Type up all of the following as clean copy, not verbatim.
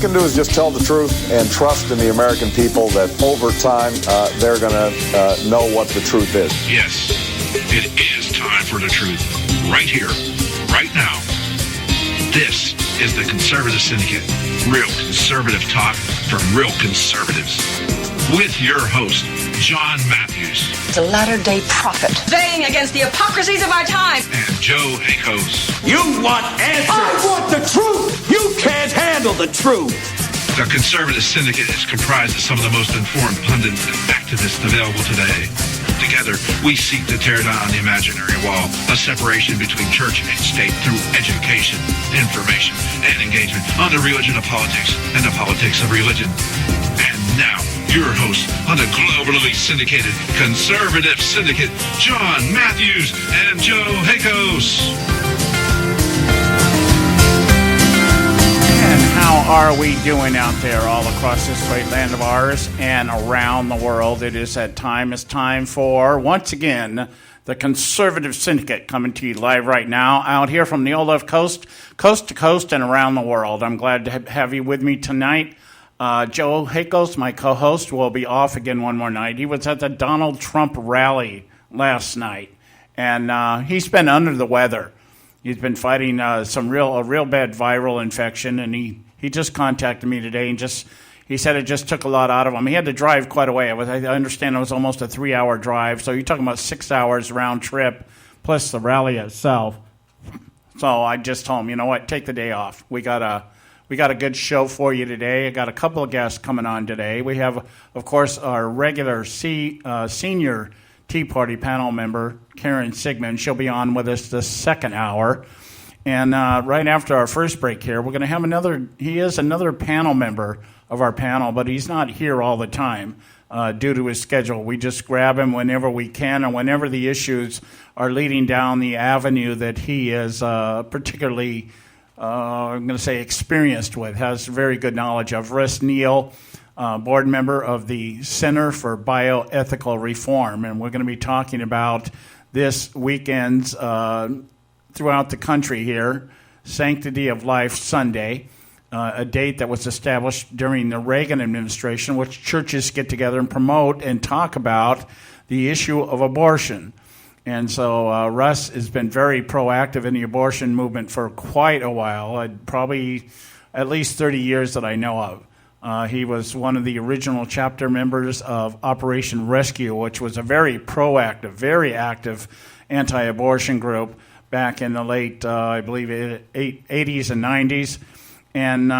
can do is just tell the truth and trust in the American people that over time they're going to know what the truth is. Yes, it is time for the truth. Right here, right now. This is the Conservative Syndicate. Real conservative talk from real conservatives. With your host, John Matthews. The latter-day prophet. Baying against the hypocrisies of our time. And Joe Akos. You want answers. I want the truth. You can't handle the truth. The Conservative Syndicate is comprised of some of the most informed pundits and activists available today. Together, we seek to tear down the imaginary wall of separation between church and state through education, information, and engagement on the religion of politics and the politics of religion. And now, your host on the globally syndicated Conservative Syndicate, John Matthews and Joe Akos. How are we doing out there all across this great land of ours and around the world? It is that time. It's time for, once again, the Conservative Syndicate coming to you live right now out here from the old left coast, coast to coast and around the world. I'm glad to have you with me tonight. Joe Akos, my co-host, will be off again one more night. He was at the Donald Trump rally last night, and he's been under the weather. He's been fighting a real bad viral infection, and he just contacted me today and he said it just took a lot out of him. He had to drive quite a way. I understand it was almost a 3-hour drive, so you're talking about 6 hours round trip plus the rally itself. So I just told him, you know what, take the day off. We got a good show for you today. I got a couple of guests coming on today. We have, of course, our regular senior Tea Party panel member, Karen Sigmund. She'll be on with us the second hour. And right after our first break here, we're going to have another panel member of our panel, but he's not here all the time due to his schedule. We just grab him whenever we can and whenever the issues are leading down the avenue that he is particularly, I'm going to say, experienced with, has very good knowledge of. Russ Neal, board member of the Center for Bioethical Reform, and we're going to be talking about this weekend's throughout the country here, Sanctity of Life Sunday, a date that was established during the Reagan administration, which churches get together and promote and talk about the issue of abortion. And so Russ has been very proactive in the abortion movement for quite a while, probably at least 30 years that I know of. He was one of the original chapter members of Operation Rescue, which was a very proactive, very active anti-abortion group back in the late, I believe, 80s and 90s, and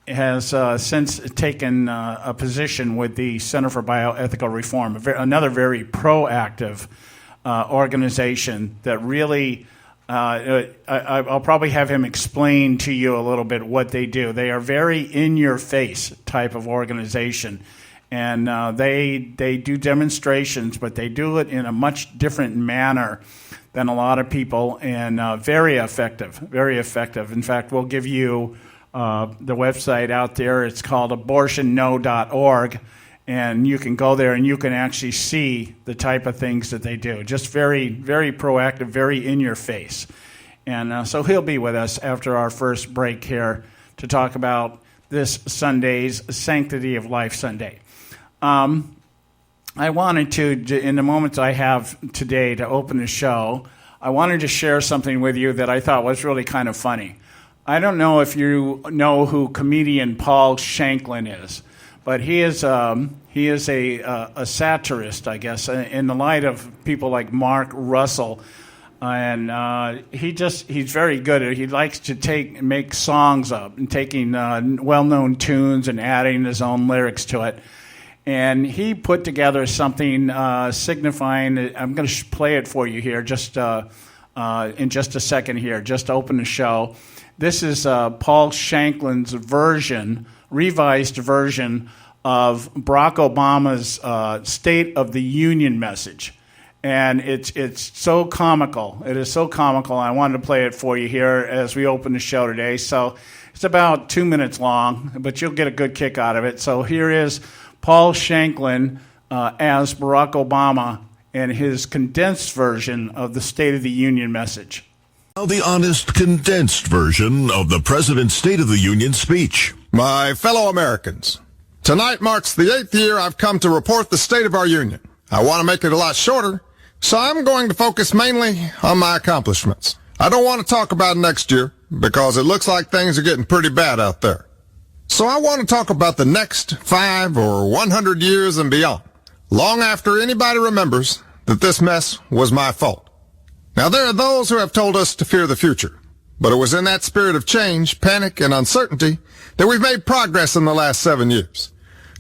has since taken a position with the Center for Bioethical Reform, another very proactive organization that really, I'll probably have him explain to you a little bit what they do. They are very in-your-face type of organization, and they do demonstrations, but they do it in a much different manner than a lot of people, and very effective, very effective. In fact, we'll give you the website out there. It's called abortionno.org, and you can go there and you can actually see the type of things that they do. Just very, very proactive, very in your face. And so he'll be with us after our first break here to talk about this Sunday's Sanctity of Life Sunday. I wanted to, in the moments I have today to open the show, I wanted to share something with you that I thought was really kind of funny. I don't know if you know who comedian Paul Shanklin is, but he is a satirist, I guess, in the light of people like Mark Russell, and he's very good at it. He likes to make songs up and taking well-known tunes and adding his own lyrics to it. And he put together something signifying, I'm going to play it for you here just in just a second here, just to open the show. This is Paul Shanklin's revised version of Barack Obama's State of the Union message. And it's so comical. It is so comical. I wanted to play it for you here as we open the show today. So it's about 2 minutes long, but you'll get a good kick out of it. So here is Paul Shanklin as Barack Obama and his condensed version of the State of the Union message. Now the honest, condensed version of the President's State of the Union speech. My fellow Americans, tonight marks the 8th year I've come to report the state of our union. I want to make it a lot shorter, so I'm going to focus mainly on my accomplishments. I don't want to talk about next year because it looks like things are getting pretty bad out there. So I want to talk about the next 5 or 100 years and beyond, long after anybody remembers that this mess was my fault. Now, there are those who have told us to fear the future, but it was in that spirit of change, panic, and uncertainty that we've made progress in the last 7 years,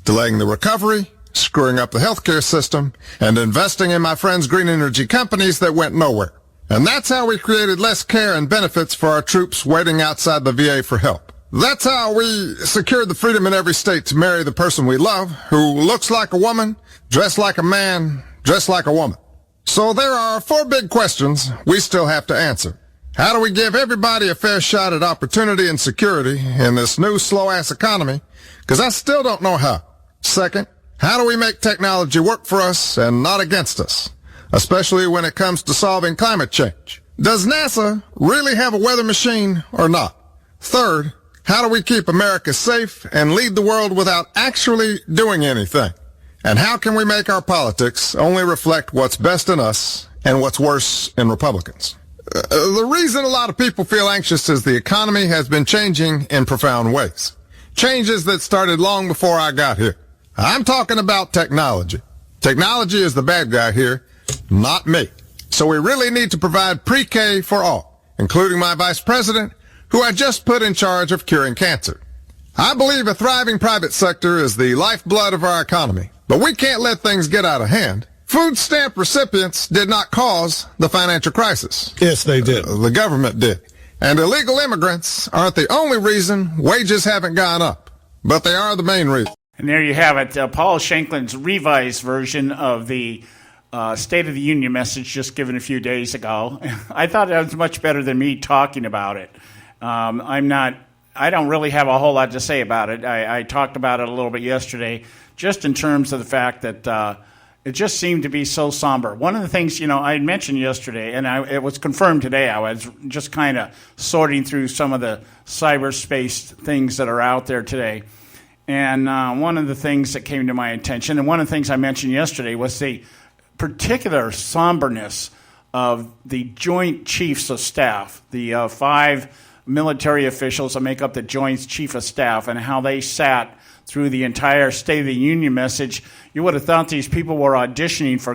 delaying the recovery, screwing up the healthcare system, and investing in my friends' green energy companies that went nowhere. And that's how we created less care and benefits for our troops waiting outside the VA for help. That's how we secured the freedom in every state to marry the person we love, who looks like a woman, dressed like a man, dressed like a woman. So there are 4 big questions we still have to answer. How do we give everybody a fair shot at opportunity and security in this new slow-ass economy? Because I still don't know how. Second, how do we make technology work for us and not against us, especially when it comes to solving climate change? Does NASA really have a weather machine or not? Third, how do we keep America safe and lead the world without actually doing anything? And how can we make our politics only reflect what's best in us and what's worse in Republicans? The reason a lot of people feel anxious is the economy has been changing in profound ways. Changes that started long before I got here. I'm talking about technology. Technology is the bad guy here, not me. So we really need to provide pre-K for all, including my vice president, who I just put in charge of curing cancer. I believe a thriving private sector is the lifeblood of our economy, but we can't let things get out of hand. Food stamp recipients did not cause the financial crisis. Yes, they did. The government did. And illegal immigrants aren't the only reason wages haven't gone up, but they are the main reason. And there you have it, Paul Shanklin's revised version of the State of the Union message just given a few days ago. I thought that was much better than me talking about it. I don't really have a whole lot to say about it. I talked about it a little bit yesterday, just in terms of the fact that it just seemed to be so somber. One of the things, I had mentioned yesterday, and it was confirmed today, I was just kind of sorting through some of the cyberspace things that are out there today. And one of the things that came to my attention, and one of the things I mentioned yesterday, was the particular somberness of the Joint Chiefs of Staff, the 5 military officials that make up the Joint Chief of Staff, and how they sat through the entire State of the Union message. You would have thought these people were auditioning for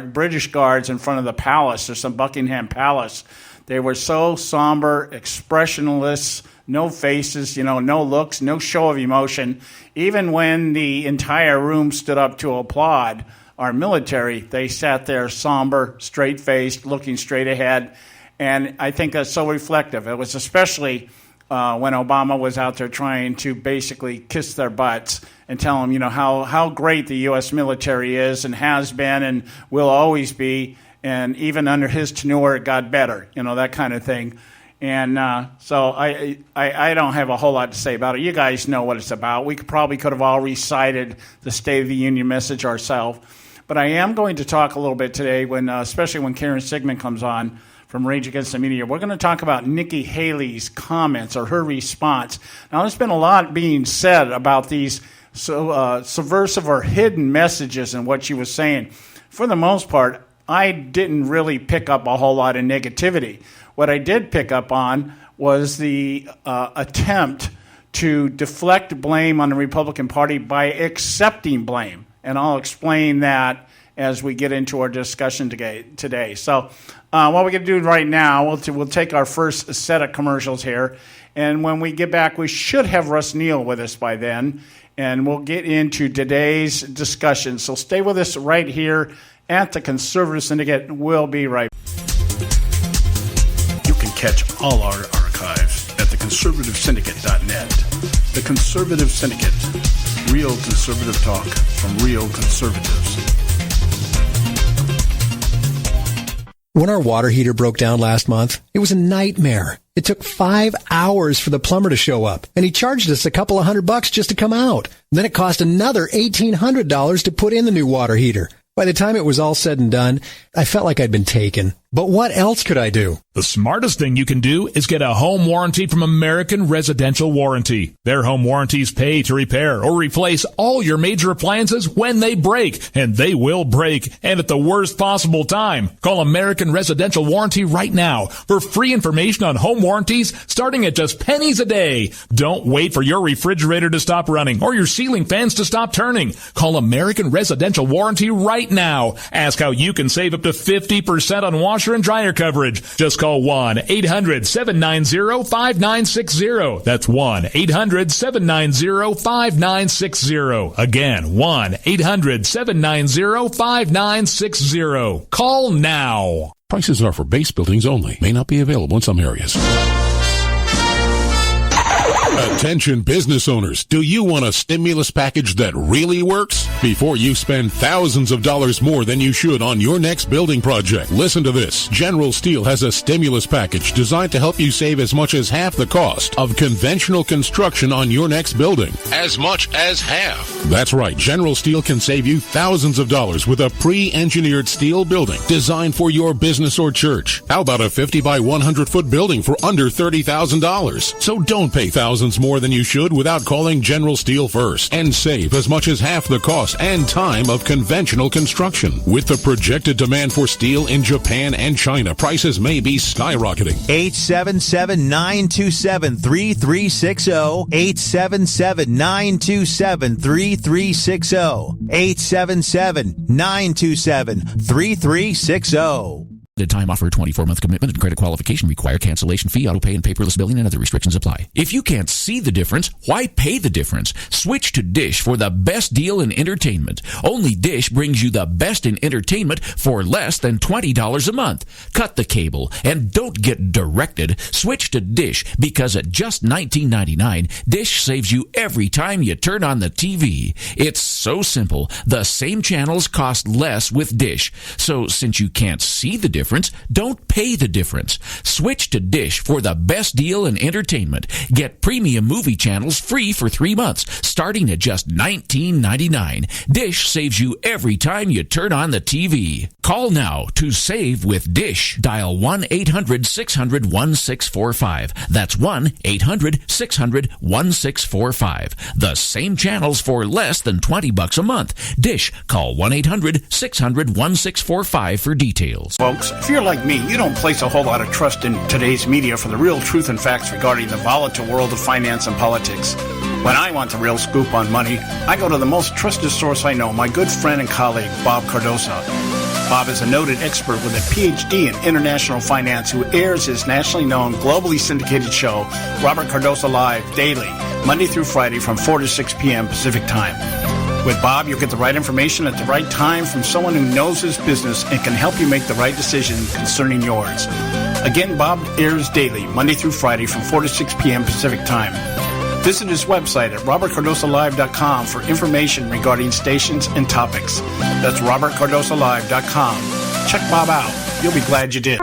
British guards in front of the palace or some Buckingham Palace. They were so somber, expressionless, no faces, no looks, no show of emotion. Even when the entire room stood up to applaud our military, they sat there somber, straight-faced, looking straight ahead. And I think that's so reflective. It was especially when Obama was out there trying to basically kiss their butts and tell them, how great the U.S. military is and has been and will always be. And even under his tenure, it got better, that kind of thing. And so I don't have a whole lot to say about it. You guys know what it's about. We probably could have all recited the State of the Union message ourselves. But I am going to talk a little bit today, especially when Karen Sigmund comes on from Rage Against the Media. We're going to talk about Nikki Haley's comments or her response. Now, there's been a lot being said about these subversive or hidden messages and what she was saying. For the most part, I didn't really pick up a whole lot of negativity. What I did pick up on was the attempt to deflect blame on the Republican Party by accepting blame. And I'll explain that as we get into our discussion today. So what we're going to do right now, we'll take our first set of commercials here. And when we get back, we should have Russ Neal with us by then. And we'll get into today's discussion. So stay with us right here at the Conservative Syndicate. We'll be right back. You can catch all our archives at theconservativesyndicate.net. The Conservative Syndicate. Real conservative talk from real conservatives. When our water heater broke down last month, it was a nightmare. It took 5 hours for the plumber to show up, and he charged us a couple of $100 just to come out. And then it cost another $1,800 to put in the new water heater. By the time it was all said and done, I felt like I'd been taken. But what else could I do? The smartest thing you can do is get a home warranty from American Residential Warranty. Their home warranties pay to repair or replace all your major appliances when they break, and they will break, and at the worst possible time. Call American Residential Warranty right now for free information on home warranties starting at just pennies a day. Don't wait for your refrigerator to stop running or your ceiling fans to stop turning. Call American Residential Warranty right now. Ask how you can save up to 50% on washer and dryer coverage. Just call 1-800-790-5960. That's 1-800-790-5960. Again, 1-800-790-5960. Call now. Prices are for base buildings only. May not be available in some areas. Attention business owners, do you want a stimulus package that really works? Before you spend thousands of dollars more than you should on your next building project, listen to this. General Steel has a stimulus package designed to help you save as much as half the cost of conventional construction on your next building. As much as half. That's right. General Steel can save you thousands of dollars with a pre-engineered steel building designed for your business or church. How about a 50 by 100 foot building for under $30,000? So don't pay thousands more than you should without calling General Steel first and save as much as half the cost and time of conventional construction. With the projected demand for steel in Japan and China, prices may be skyrocketing. 877-927-3360. 877-927-3360. 877-927-3360. The time offer, 24-month commitment and credit qualification require cancellation fee, auto pay, and paperless billing and other restrictions apply. If you can't see the difference, why pay the difference? Switch to Dish for the best deal in entertainment. Only Dish brings you the best in entertainment for less than $20 a month. Cut the cable and don't get directed. Switch to Dish because at just $19.99, Dish saves you every time you turn on the TV. It's so simple. The same channels cost less with Dish. So since you can't see the difference, don't pay the difference. Switch to Dish for the best deal in entertainment. Get premium movie channels free for 3 months, starting at just $19.99. Dish saves you every time you turn on the TV. Call now to save with Dish. Dial 1-800-600-1645. That's 1-800-600-1645. The same channels for less than $20 a month. Dish. Call 1-800-600-1645 for details. Folks, if you're like me, you don't place a whole lot of trust in today's media for the real truth and facts regarding the volatile world of finance and politics. When I want the real scoop on money, I go to the most trusted source I know, my good friend and colleague, Bob Cardoso. Bob is a noted expert with a PhD in international finance who airs his nationally known, globally syndicated show, Robert Cardoso Live, daily, Monday through Friday from 4 to 6 p.m. Pacific Time. With Bob, you'll get the right information at the right time from someone who knows his business and can help you make the right decision concerning yours. Again, Bob airs daily, Monday through Friday from 4 to 6 p.m. Pacific Time. Visit his website at robertcardosolive.com for information regarding stations and topics. That's robertcardosolive.com. Check Bob out. You'll be glad you did.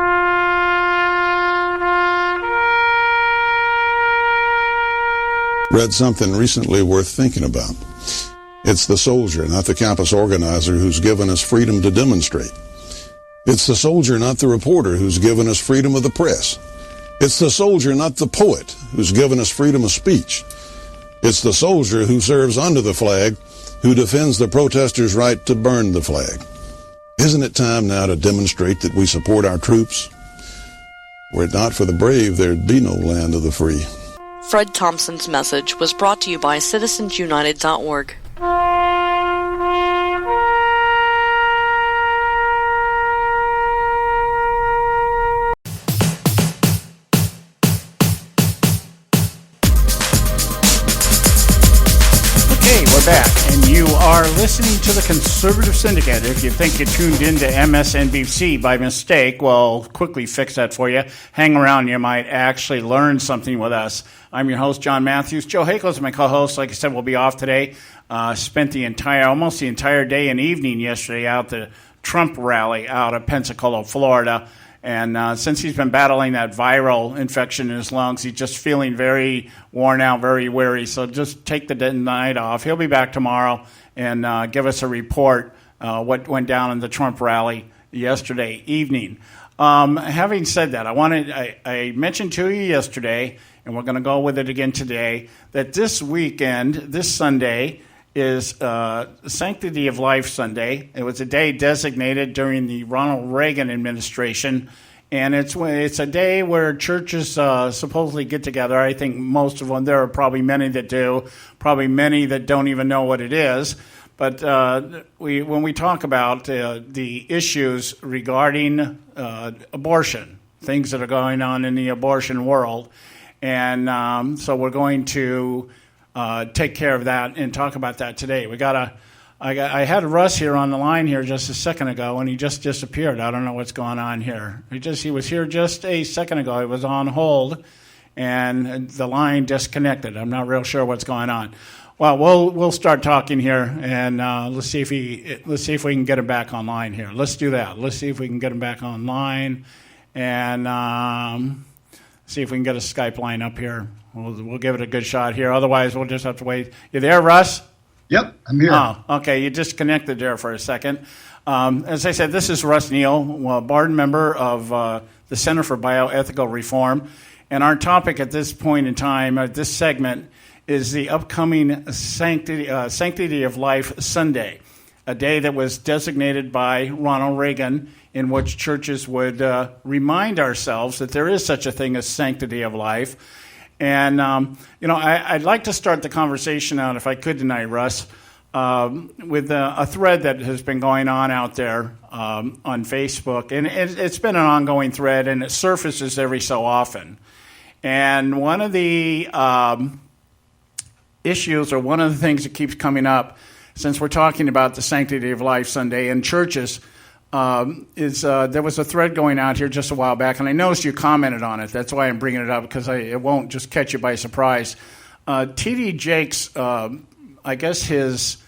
Read something recently worth thinking about. It's the soldier, not the campus organizer, who's given us freedom to demonstrate. It's the soldier, not the reporter, who's given us freedom of the press. It's the soldier, not the poet, who's given us freedom of speech. It's the soldier who serves under the flag, who defends the protesters' right to burn the flag. Isn't it time now to demonstrate that we support our troops? Were it not for the brave, there'd be no land of the free. Fred Thompson's message was brought to you by citizensunited.org. We're back, and you are listening to the Conservative Syndicate. If you think you tuned into MSNBC by mistake, well, quickly fix that for you. Hang around, you might actually learn something with us. I'm your host, John Matthews. Joe Hakel is my co-host. Like I said, we'll be off today. Spent almost the entire day and evening yesterday out the Trump rally out of Pensacola, Florida. And since he's been battling that viral infection in his lungs, he's just feeling very worn out, very weary. So just take the night off. He'll be back tomorrow and give us a report what went down in the Trump rally yesterday evening. Having said that, I mentioned to you yesterday, and we're going to go with it again today, that this weekend, this Sunday, is Sanctity of Life Sunday. It was a day designated during the Ronald Reagan administration, and it's a day where churches supposedly get together. I think most of them, there are probably many that do, probably many that don't even know what it is. But when we talk about the issues regarding abortion, things that are going on in the abortion world, and so we're going to take care of that and talk about that today. I had Russ here on the line here just a second ago, and he just disappeared. I don't know what's going on here. He was here just a second ago. He was on hold, and the line disconnected. I'm not real sure what's going on. Well, we'll start talking here, and let's see if we can get him back online here. Let's do that. Let's see if we can get him back online, and see if we can get a Skype line up here. We'll give it a good shot here. Otherwise, we'll just have to wait. You there, Russ? Yep, I'm here. Oh, okay. You disconnected there for a second. As I said, this is Russ Neal, board member of the Center for Bioethical Reform, and our topic at this point in time, this segment, is the upcoming Sanctity of Life Sunday, a day that was designated by Ronald Reagan, in which churches would remind ourselves that there is such a thing as sanctity of life. And, I'd like to start the conversation out, if I could tonight, Russ, with a thread that has been going on out there on Facebook. And it's been an ongoing thread, and it surfaces every so often. And one of the issues, or one of the things that keeps coming up, since we're talking about the Sanctity of Life Sunday in churches, is there was a thread going out here just a while back, and I noticed you commented on it. That's why I'm bringing it up, because it won't just catch you by surprise. T.D. Jakes, I guess his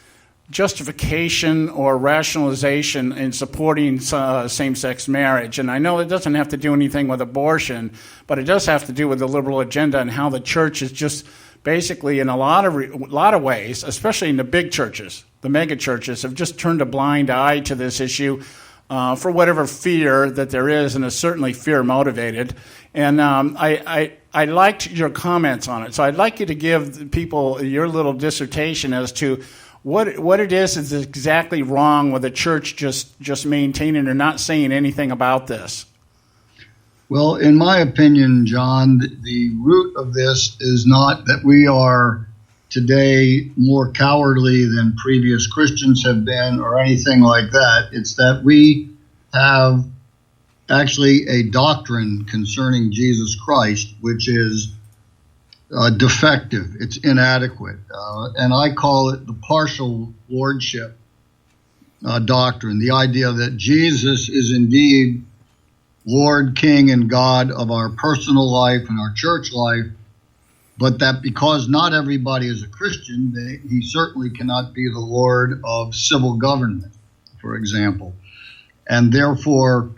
justification or rationalization in supporting same-sex marriage, and I know it doesn't have to do anything with abortion, but it does have to do with the liberal agenda and how the church is just basically, in a lot of ways, especially in the big churches, the mega churches, have just turned a blind eye to this issue for whatever fear that there is, and is certainly fear motivated. And I liked your comments on it, so I'd like you to give people your little dissertation as to what it is exactly wrong with the church just maintaining or not saying anything about this. Well, in my opinion, John, the root of this is not that we are today more cowardly than previous Christians have been or anything like that. It's that we have actually a doctrine concerning Jesus Christ, which is defective. It's inadequate. And I call it the partial lordship doctrine, the idea that Jesus is indeed Lord, King, and God of our personal life and our church life, but that because not everybody is a Christian, he certainly cannot be the Lord of civil government, for example. And therefore,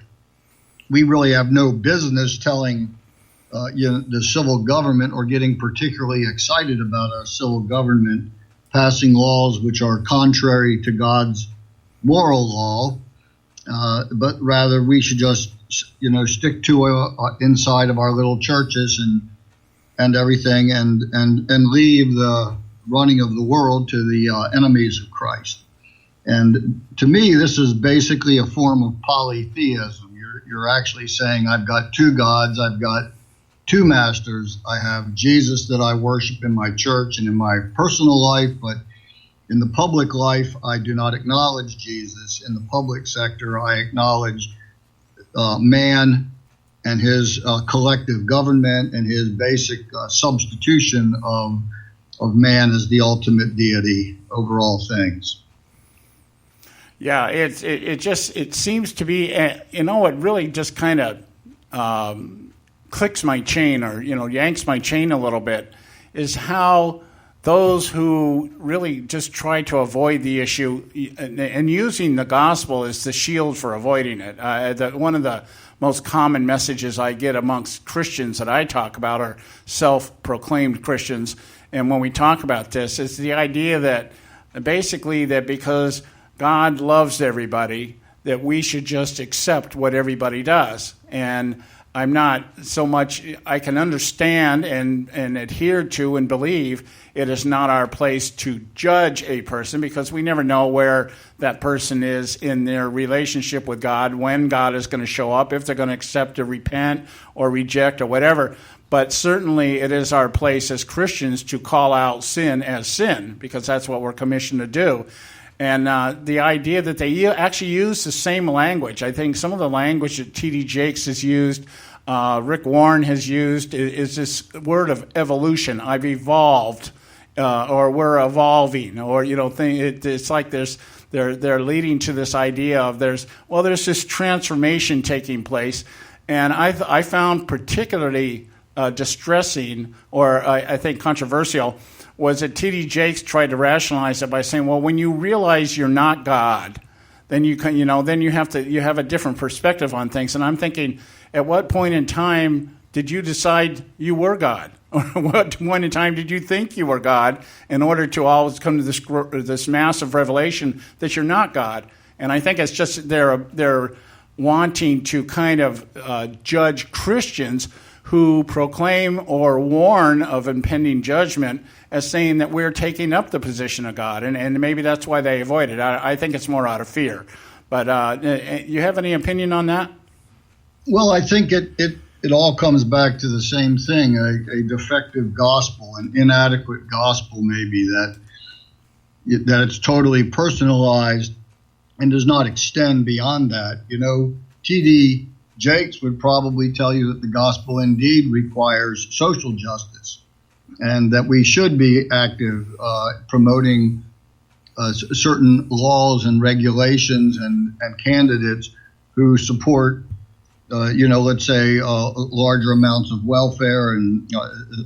we really have no business telling the civil government, or getting particularly excited about our civil government passing laws which are contrary to God's moral law, but rather we should just stick to inside of our little churches and everything, and leave the running of the world to the enemies of Christ. And to me, this is basically a form of polytheism. You're actually saying, I've got two gods, I've got two masters. I have Jesus that I worship in my church and in my personal life, but in the public life, I do not acknowledge Jesus. In the public sector, I acknowledge man and his collective government and his basic substitution of man as the ultimate deity over all things. Yeah, it seems to be, it really just kind of clicks my chain, or yanks my chain a little bit, is how those who really just try to avoid the issue and using the gospel as the shield for avoiding it. One of the most common messages I get amongst Christians that I talk about are self-proclaimed Christians. And when we talk about this, it's the idea that basically that because God loves everybody, that we should just accept what everybody does. And I'm not so much, I can understand and adhere to and believe it is not our place to judge a person, because we never know where that person is in their relationship with God, when God is going to show up, if they're going to accept or repent or reject or whatever. But certainly it is our place as Christians to call out sin as sin, because that's what we're commissioned to do. And the idea that they actually use the same language, I think some of the language that T.D. Jakes has used, Rick Warren has used, is this word of evolution. I've evolved, or we're evolving, or it's like they're leading to this idea of there's this transformation taking place, and I found particularly distressing, or I think controversial, was that T.D. Jakes tried to rationalize it by saying, well, when you realize you're not God, then you have a different perspective on things. And I'm thinking, at what point in time did you decide you were God? Or what point in time did you think you were God in order to always come to this massive revelation that you're not God? And I think it's just they're wanting to kind of judge Christians who proclaim or warn of impending judgment as saying that we're taking up the position of God. And maybe that's why they avoid it. I think it's more out of fear. But you have any opinion on that? Well, I think it all comes back to the same thing, a defective gospel, an inadequate gospel maybe, that it's totally personalized and does not extend beyond that. T.D. Jakes would probably tell you that the gospel indeed requires social justice, and that we should be active promoting certain laws and regulations and candidates who support, let's say, larger amounts of welfare and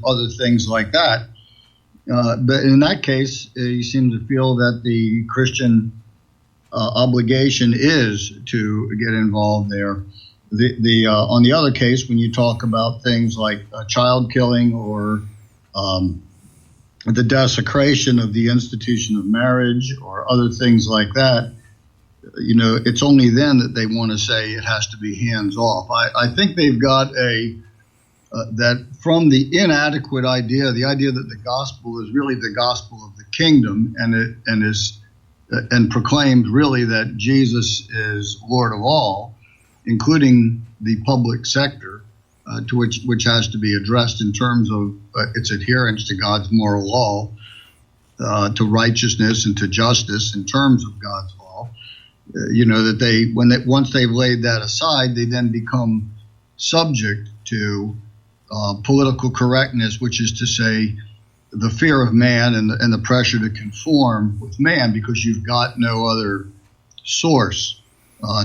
other things like that. But in that case, you seem to feel that the Christian obligation is to get involved there. On the other case, when you talk about things like child killing or the desecration of the institution of marriage or other things like that, it's only then that they want to say it has to be hands off. I think they've got that from the inadequate idea, the idea that the gospel is really the gospel of the kingdom, and proclaims really that Jesus is Lord of all, including the public sector, to which has to be addressed in terms of its adherence to God's moral law, to righteousness and to justice in terms of God's law. That once they've laid that aside, they then become subject to political correctness, which is to say, the fear of man and the pressure to conform with man, because you've got no other source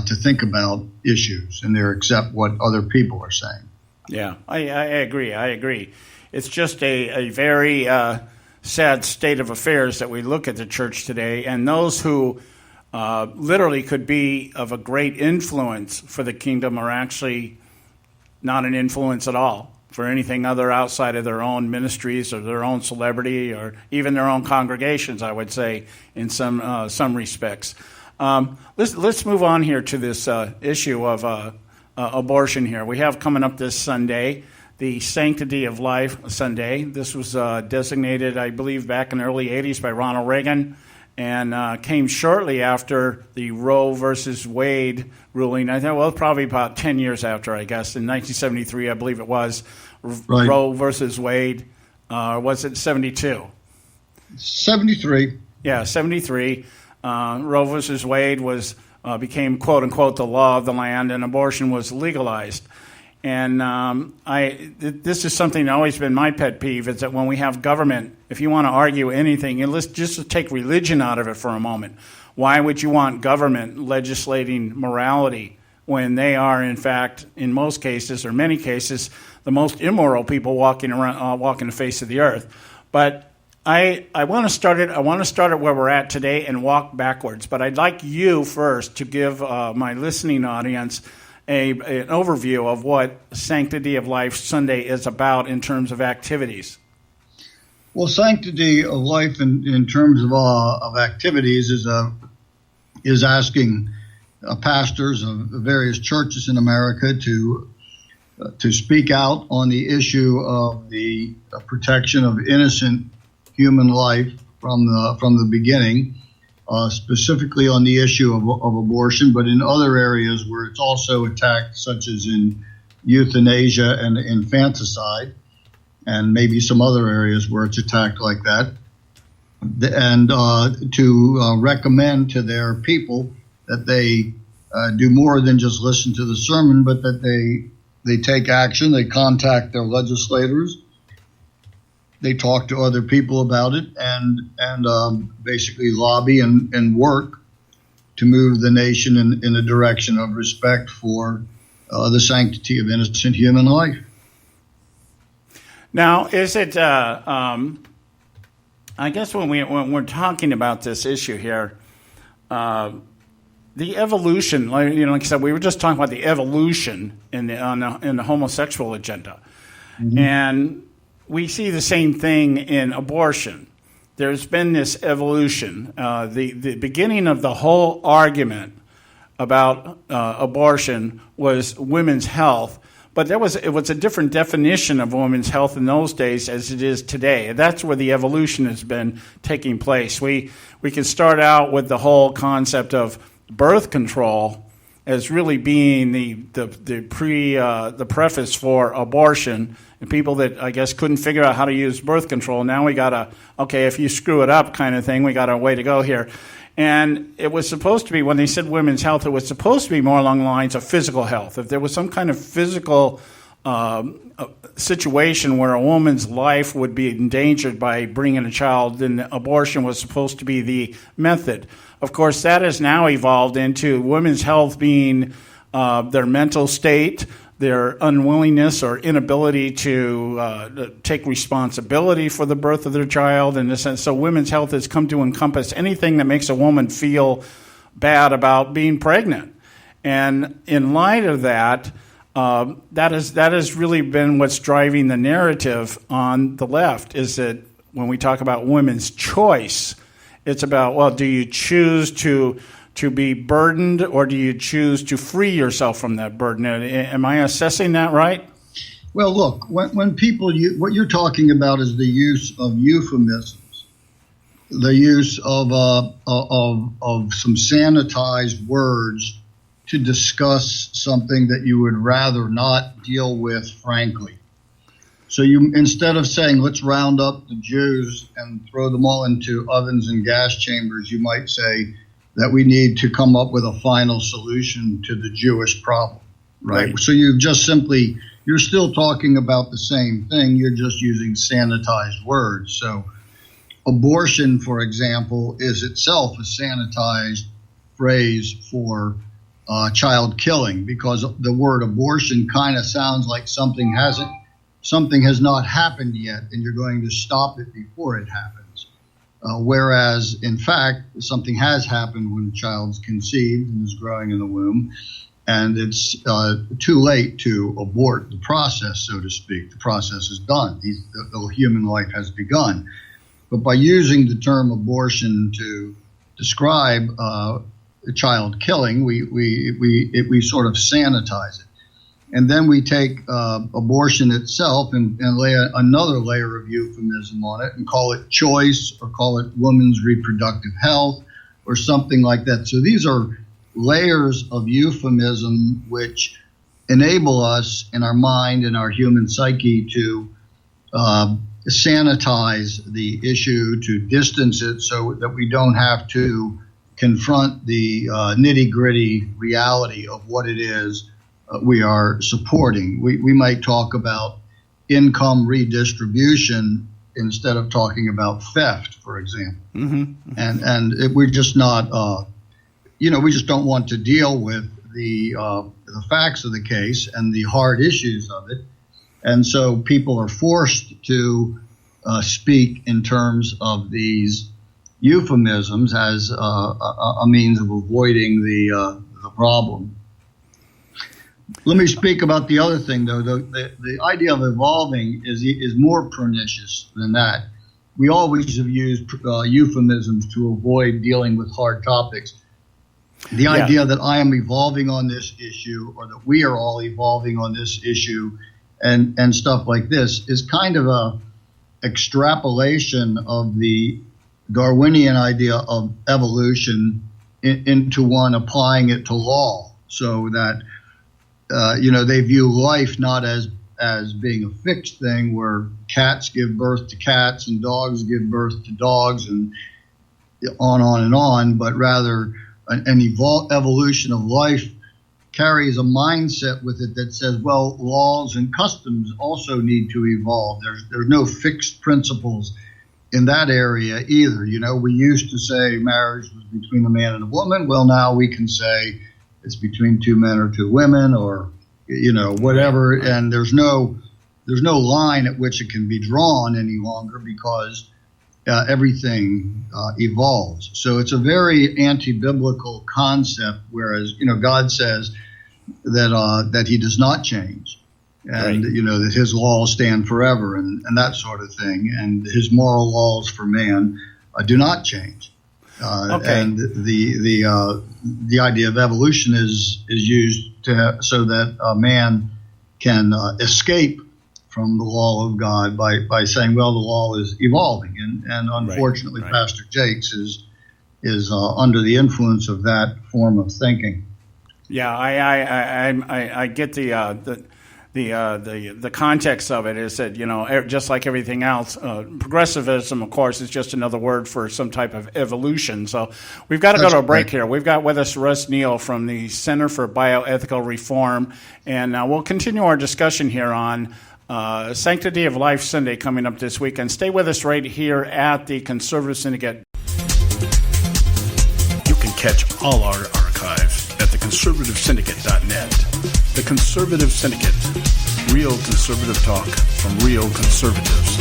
to think about issues and there except what other people are saying. Yeah, I agree. It's just a very sad state of affairs that we look at the church today, and those who literally could be of a great influence for the kingdom are actually not an influence at all for anything other outside of their own ministries or their own celebrity or even their own congregations, I would say, in some respects. Let's move on here to this issue of abortion here. We have coming up this Sunday, the Sanctity of Life Sunday. This was designated, I believe, back in the early 80s by Ronald Reagan, and came shortly after the Roe versus Wade ruling. I think, well, probably about 10 years after, I guess. In 1973, I believe it was, right. Roe versus Wade. Was it 72? 73. Yeah, 73. Roe versus Wade became, quote unquote, the law of the land, and abortion was legalized. And this is something that's always been my pet peeve, is that when we have government, if you want to argue anything, and let's just take religion out of it for a moment. Why would you want government legislating morality when they are, in fact, in most cases or many cases, the most immoral people walking the face of the earth? But I want to start it. I want to start it where we're at today and walk backwards. But I'd like you first to give my listening audience an overview of what Sanctity of Life Sunday is about in terms of activities. Well, Sanctity of Life in terms of activities is asking pastors of various churches in America to speak out on the issue of the protection of innocent human life from the beginning, specifically on the issue of abortion, but in other areas where it's also attacked, such as in euthanasia and infanticide, and maybe some other areas where it's attacked like that, and to recommend to their people that they do more than just listen to the sermon, but that they take action, they contact their legislators, they talk to other people about it, and basically lobby and work to move the nation in a direction of respect for the sanctity of innocent human life. Now, is it? I guess when we're talking about this issue here, the evolution, like I said, we were just talking about the evolution in the homosexual agenda, and we see the same thing in abortion. There's been this evolution. The beginning of the whole argument about abortion was women's health. But it was a different definition of women's health in those days as it is today. That's where the evolution has been taking place. We can start out with the whole concept of birth control as really being the preface for abortion. And people that I guess couldn't figure out how to use birth control, now we got if you screw it up kind of thing, we got a way to go here. And it was supposed to be, when they said women's health, it was supposed to be more along the lines of physical health. If there was some kind of physical situation where a woman's life would be endangered by bringing a child, then abortion was supposed to be the method. Of course, that has now evolved into women's health being their mental state, their unwillingness or inability to take responsibility for the birth of their child. In a sense, so women's health has come to encompass anything that makes a woman feel bad about being pregnant. And in light of that, that has really been what's driving the narrative on the left, is that when we talk about women's choice, it's about, well, do you choose to be burdened, or do you choose to free yourself from that burden? Am I assessing that right? Well, look, when people, what you're talking about is the use of euphemisms, the use of some sanitized words to discuss something that you would rather not deal with, frankly. So instead of saying, let's round up the Jews and throw them all into ovens and gas chambers, you might say that we need to come up with a final solution to the Jewish problem, right? So you're still talking about the same thing, you're just using sanitized words. So abortion, for example, is itself a sanitized phrase for child killing, because the word abortion kind of sounds like something has not happened yet, and you're going to stop it before it happens. Whereas, in fact, something has happened when a child's conceived and is growing in the womb, and it's too late to abort the process, so to speak. The process is done. The human life has begun. But by using the term abortion to describe child killing, we sort of sanitize it. And then we take abortion itself and lay another layer of euphemism on it and call it choice, or call it woman's reproductive health, or something like that. So these are layers of euphemism which enable us in our mind and our human psyche to sanitize the issue, to distance it so that we don't have to confront the nitty-gritty reality of what it is we are supporting. We might talk about income redistribution instead of talking about theft, for example. And we're just not, we just don't want to deal with the facts of the case and the hard issues of it. And so people are forced to speak in terms of these euphemisms as a means of avoiding the problem. Let me speak about the other thing, though. The idea of evolving is more pernicious than that. We always have used euphemisms to avoid dealing with hard topics. The idea that I am evolving on this issue, or that we are all evolving on this issue, and stuff like this is kind of a extrapolation of the Darwinian idea of evolution into one applying it to law, so that they view life not as being a fixed thing where cats give birth to cats and dogs give birth to dogs and on, but rather an evolution of life carries a mindset with it that says, well, laws and customs also need to evolve. There's no fixed principles in that area either. We used to say marriage was between a man and a woman. Well, now we can say it's between two men or two women, or whatever. And there's no line at which it can be drawn any longer, because everything evolves. So it's a very anti-biblical concept, whereas God says that He does not change, and that His laws stand forever, and that sort of thing, and His moral laws for man do not change. And the idea of evolution is used so that a man can escape from the law of God by saying, well, the law is evolving, and unfortunately, Pastor Jakes is under the influence of that form of thinking. Yeah, I get the context of it is that, just like everything else, progressivism, of course, is just another word for some type of evolution. So we've got to go to a break here. We've got with us Russ Neal from the Center for Bioethical Reform, and we'll continue our discussion here on Sanctity of Life Sunday coming up this weekend. Stay with us right here at the Conservative Syndicate. You can catch all our archives at theconservativesyndicate.net. The Conservative Syndicate. Real conservative talk from real conservatives.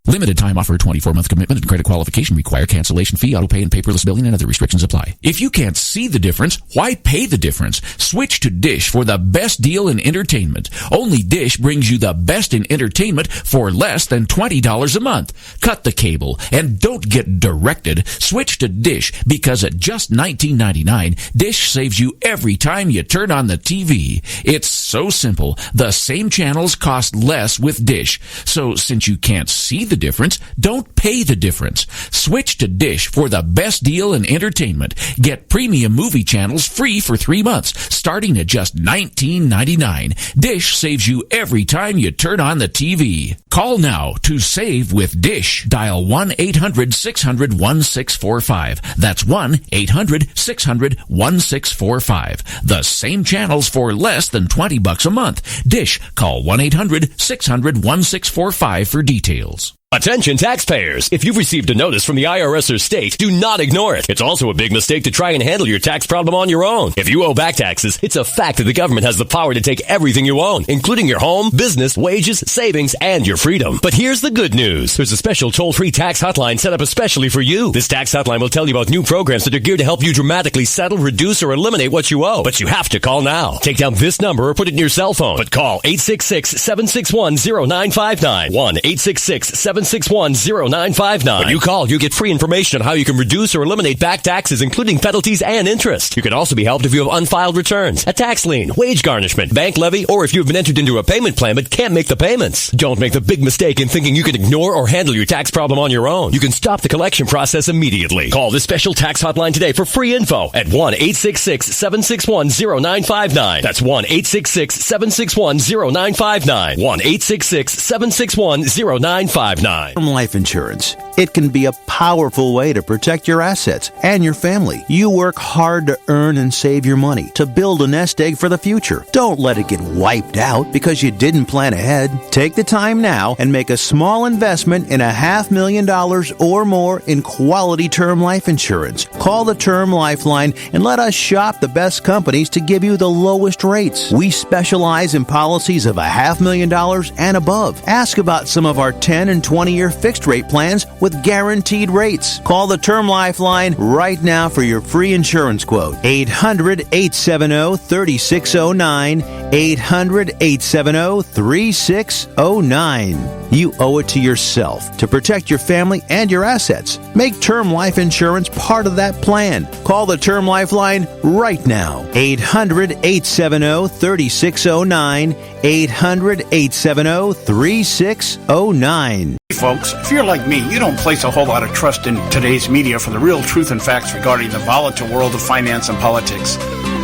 Limited time offer, 24-month commitment and credit qualification require cancellation fee, auto pay, and paperless billing, and other restrictions apply. If you can't see the difference, why pay the difference? Switch to Dish for the best deal in entertainment. Only Dish brings you the best in entertainment for less than $20 a month. Cut the cable and don't get directed. Switch to Dish because at just $19.99, Dish saves you every time you turn on the TV. It's so simple. The same channels cost less with Dish. So since you can't see the difference, don't pay the difference. Switch to Dish for the best deal in entertainment. Get premium movie channels free for 3 months, starting at just $19.99. Dish saves you every time you turn on the TV. Call now to save with Dish. Dial 1-800-600-1645. That's 1-800-600-1645. The same channels for less than $20 a month. Dish. Call 1-800-600-1645 for details. Attention taxpayers! If you've received a notice from the IRS or state, do not ignore it. It's also a big mistake to try and handle your tax problem on your own. If you owe back taxes, it's a fact that the government has the power to take everything you own, including your home, business, wages, savings, and your freedom. But here's the good news. There's a special toll-free tax hotline set up especially for you. This tax hotline will tell you about new programs that are geared to help you dramatically settle, reduce, or eliminate what you owe. But you have to call now. Take down this number or put it in your cell phone. But call 866-761-0959. 1-866-761-0959. When you call, you get free information on how you can reduce or eliminate back taxes, including penalties and interest. You can also be helped if you have unfiled returns, a tax lien, wage garnishment, bank levy, or if you've been entered into a payment plan but can't make the payments. Don't make the big mistake in thinking you can ignore or handle your tax problem on your own. You can stop the collection process immediately. Call this special tax hotline today for free info at 1-866-761-0959. That's 1-866-761-0959. 1-866-761-0959. Term life insurance. It can be a powerful way to protect your assets and your family. You work hard to earn and save your money to build a nest egg for the future. Don't let it get wiped out because you didn't plan ahead. Take the time now and make a small investment in $500,000 or more in quality term life insurance. Call the Term Lifeline and let us shop the best companies to give you the lowest rates. We specialize in policies of $500,000 and above. Ask about some of our 10 and 20-year fixed-rate plans with guaranteed rates. Call the Term Lifeline right now for your free insurance quote. 800-870-3609. 800-870-3609. You owe it to yourself to protect your family and your assets. Make term life insurance part of that plan. Call the Term Life line right now. 800-870-3609. 800-870-3609. Hey folks, if you're like me, you don't place a whole lot of trust in today's media for the real truth and facts regarding the volatile world of finance and politics.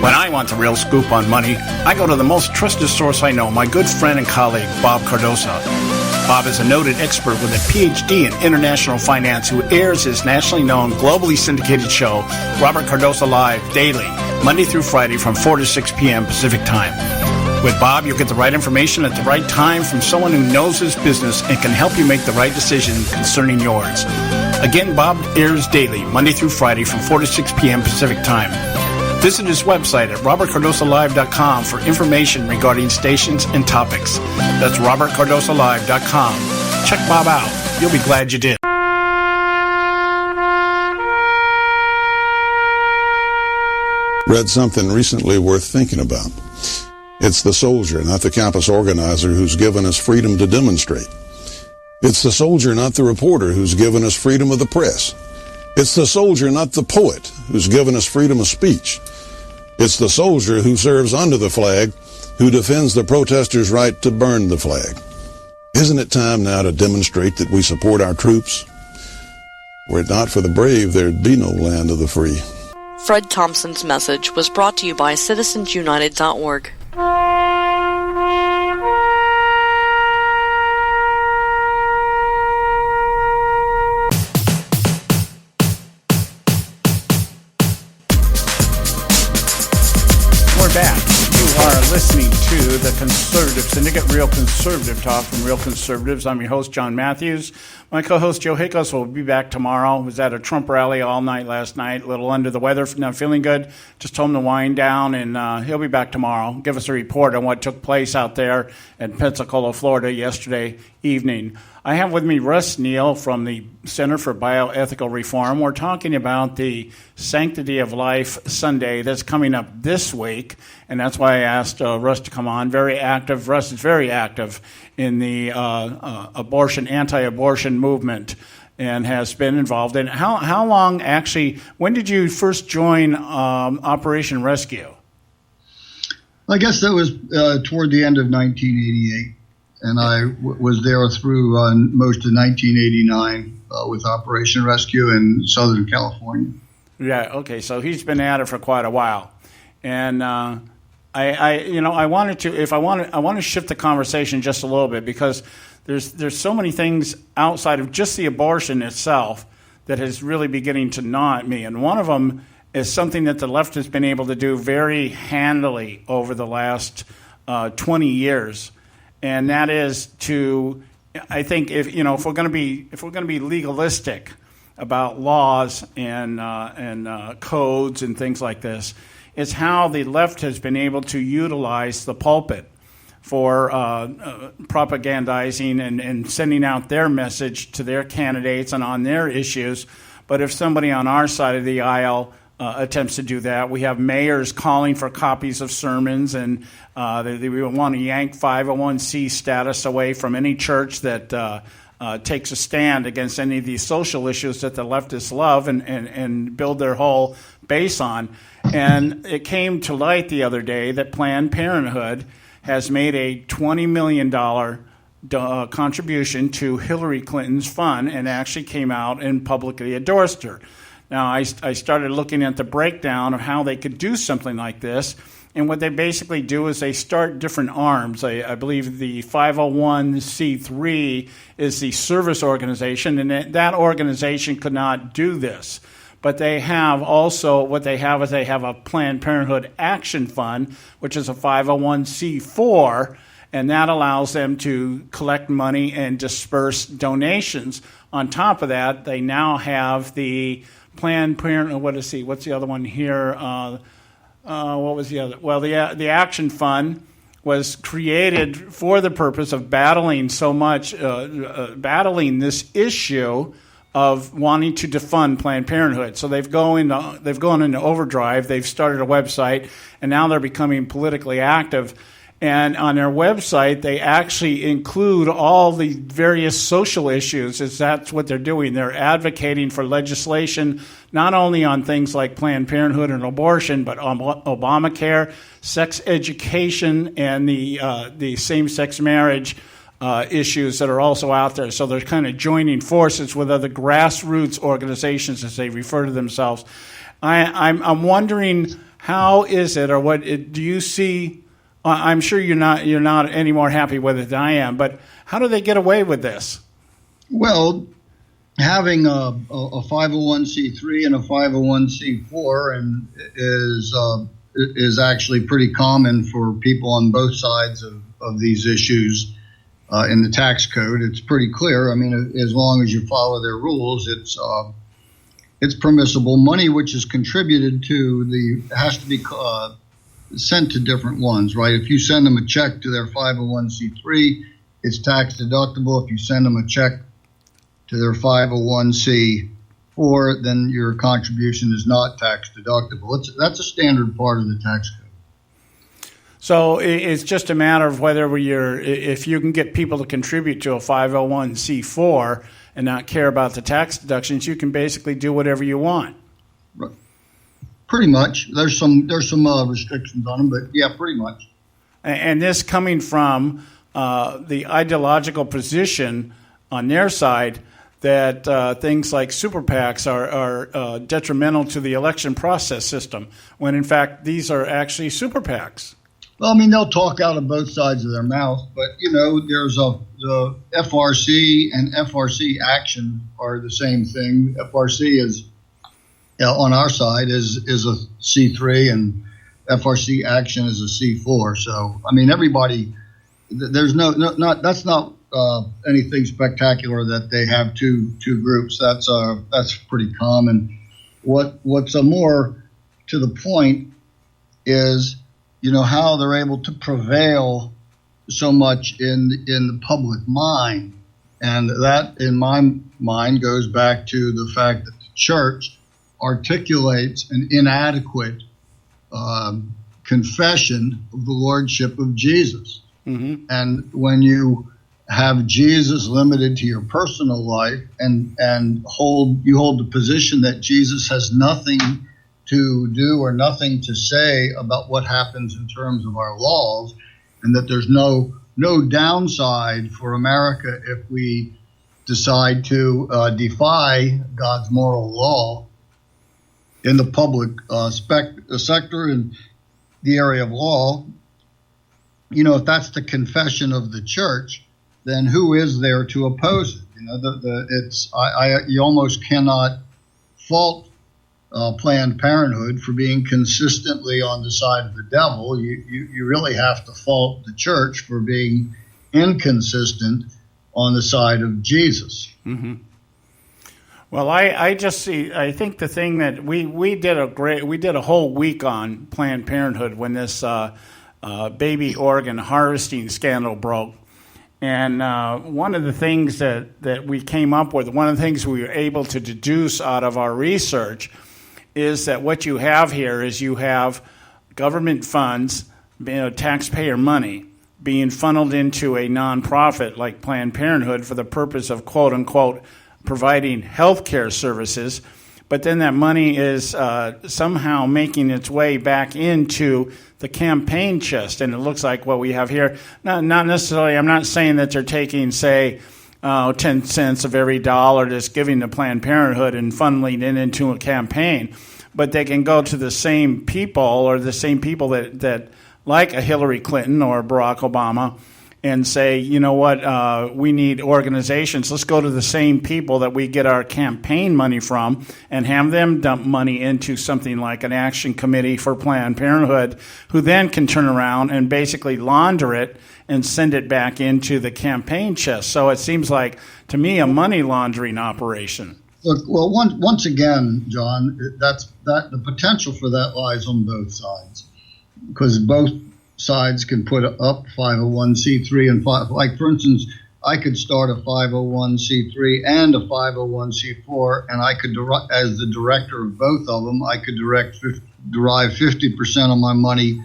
When I want the real scoop on money, I go to the most trusted source I know, my good friend and colleague, Bob Cardoso. Bob is a noted expert with a PhD in international finance who airs his nationally known, globally syndicated show, Robert Cardoso Live, daily, Monday through Friday from 4 to 6 p.m. Pacific Time. With Bob, you'll get the right information at the right time from someone who knows his business and can help you make the right decision concerning yours. Again, Bob airs daily, Monday through Friday from 4 to 6 p.m. Pacific Time. Visit his website at robertcardosolive.com for information regarding stations and topics. That's robertcardosolive.com. Check Bob out. You'll be glad you did. Read something recently worth thinking about. It's the soldier, not the campus organizer, who's given us freedom to demonstrate. It's the soldier, not the reporter, who's given us freedom of the press. It's the soldier, not the poet, who's given us freedom of speech. It's the soldier who serves under the flag, who defends the protesters' right to burn the flag. Isn't it time now to demonstrate that we support our troops? Were it not for the brave, there'd be no land of the free. Fred Thompson's message was brought to you by citizensunited.org. We're back. You are listening to the Conservative Syndicate, Real Conservative Talk from Real Conservatives. I'm your host, John Matthews. My co-host, Joe Hickos, will be back tomorrow. Was at a Trump rally all night last night, a little under the weather, not feeling good. Just told him to wind down, and he'll be back tomorrow. Give us a report on what took place out there in Pensacola, Florida yesterday evening. I have with me Russ Neal from the Center for Bioethical Reform. We're talking about the Sanctity of Life Sunday that's coming up this week, and that's why I asked Russ to come on. Very active. Russ is very active in the anti-abortion movement and has been involved in. How long, actually, when did you first join Operation Rescue? I guess that was toward the end of 1988. And I was there through most of 1989 with Operation Rescue in Southern California. Yeah. Okay. So he's been at it for quite a while, and I want to shift the conversation just a little bit because there's so many things outside of just the abortion itself that is really beginning to gnaw at me, and one of them is something that the left has been able to do very handily over the last 20 years. And that is to, I think, if we're going to be legalistic about laws and codes and things like this, it's how the left has been able to utilize the pulpit for propagandizing and sending out their message to their candidates and on their issues. But if somebody on our side of the aisle attempts to do that, we have mayors calling for copies of sermons, and they want to yank 501c status away from any church that takes a stand against any of these social issues that the leftists love and build their whole base on. And it came to light the other day that Planned Parenthood has made a $20 million contribution to Hillary Clinton's fund and actually came out and publicly endorsed her. Now, I started looking at the breakdown of how they could do something like this, and what they basically do is they start different arms. I believe the 501c3 is the service organization, and that organization could not do this. But they have also, what they have is they have a Planned Parenthood Action Fund, which is a 501c4, and that allows them to collect money and disperse donations. On top of that, they now have the Planned Parenthood, what's the other one here? What was the other? Well, the Action Fund was created for the purpose of battling this issue of wanting to defund Planned Parenthood. So they've gone into overdrive. They've started a website, and now they're becoming politically active. And on their website, they actually include all the various social issues, as that's what they're doing. They're advocating for legislation, not only on things like Planned Parenthood and abortion, but on Obamacare, sex education, and the same-sex marriage issues that are also out there. So they're kind of joining forces with other grassroots organizations, as they refer to themselves. I'm wondering, how is it, or what do you see? I'm sure you're not any more happy with it than I am, but how do they get away with this? Well, having a 501c3 and a 501c4 and is actually pretty common for people on both sides of these issues in the tax code. It's pretty clear. I mean, as long as you follow their rules, it's permissible. Money which is contributed to has to be sent to different ones, right? If you send them a check to their 501c3, it's tax deductible. If you send them a check to their 501c4, then your contribution is not tax deductible. That's a standard part of the tax code. So it's just a matter of whether if you can get people to contribute to a 501c4 and not care about the tax deductions, you can basically do whatever you want. Right. Pretty much. There's some restrictions on them, but yeah, pretty much. And this coming from the ideological position on their side that things like super PACs are detrimental to the election process system, when in fact these are actually super PACs. Well, I mean, they'll talk out of both sides of their mouth, but there's the FRC and FRC Action are the same thing. FRC is on our side is a C3 and FRC Action is a C4. So, I mean, everybody, there's that's not anything spectacular that they have two groups. That's pretty common. What's more to the point is, how they're able to prevail so much in the public mind. And that, in my mind, goes back to the fact that the church articulates an inadequate confession of the lordship of Jesus. Mm-hmm. And when you have Jesus limited to your personal life and hold the position that Jesus has nothing to do or nothing to say about what happens in terms of our laws, and that there's no downside for America if we decide to defy God's moral law in the public sector and the area of law. If that's the confession of the church, then who is there to oppose it? You almost cannot fault Planned Parenthood for being consistently on the side of the devil. You really have to fault the church for being inconsistent on the side of Jesus. Mm-hmm. Well, I think the thing that we did a whole week on Planned Parenthood when this baby organ harvesting scandal broke. And one of the things that we came up with, one of the things we were able to deduce out of our research is that what you have here is you have government funds, taxpayer money, being funneled into a nonprofit like Planned Parenthood for the purpose of, quote unquote, providing health care services. But then that money is somehow making its way back into the campaign chest. And it looks like what we have here, not necessarily, I'm not saying that they're taking, say, 10 cents of every dollar that's giving to Planned Parenthood and funneling it into a campaign. But they can go to the same people or the same people that like a Hillary Clinton or Barack Obama and say, you know what, we need organizations. Let's go to the same people that we get our campaign money from and have them dump money into something like an action committee for Planned Parenthood, who then can turn around and basically launder it and send it back into the campaign chest. So it seems like, to me, a money laundering operation. Look, well, once again, John, the potential for that lies on both sides, because both sides can put up 501c3 and like, for instance, I could start a 501c3 and a 501c4, and I could, as the director of both of them, I could derive 50% of my money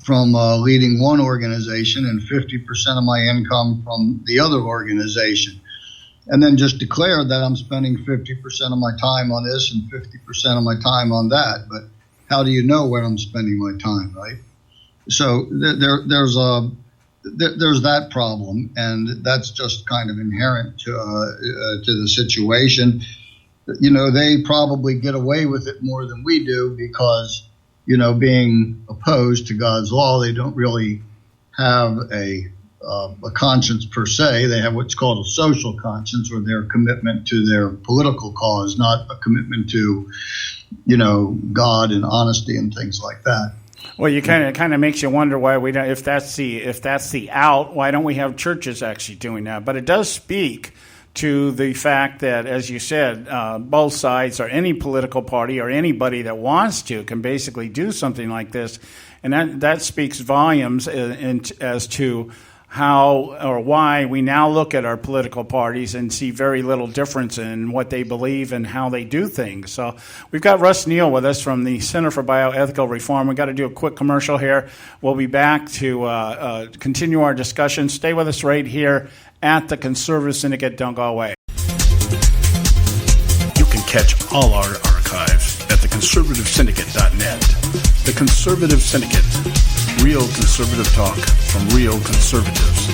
from leading one organization and 50% of my income from the other organization. And then just declare that I'm spending 50% of my time on this and 50% of my time on that. But how do you know where I'm spending my time, right? So there's that problem, and that's just kind of inherent to the situation. You know, they probably get away with it more than we do because, you know, being opposed to God's law, they don't really have a conscience per se. They have what's called a social conscience, or their commitment to their political cause, not a commitment to, you know, God and honesty and things like that. Well, you kind of makes you wonder why we don't. If that's the out, why don't we have churches actually doing that? But it does speak to the fact that, as you said, both sides, or any political party or anybody that wants to, can basically do something like this, and that speaks volumes as to how or why we now look at our political parties and see very little difference in what they believe and how they do things. So we've got Russ Neal with us from the Center for Bioethical Reform. We've got to do a quick commercial here. We'll be back to continue our discussion. Stay with us right here at the Conservative Syndicate. Don't go away. You can catch all our archives at theconservativesyndicate.net. The Conservative Syndicate. Real conservative talk from real conservatives.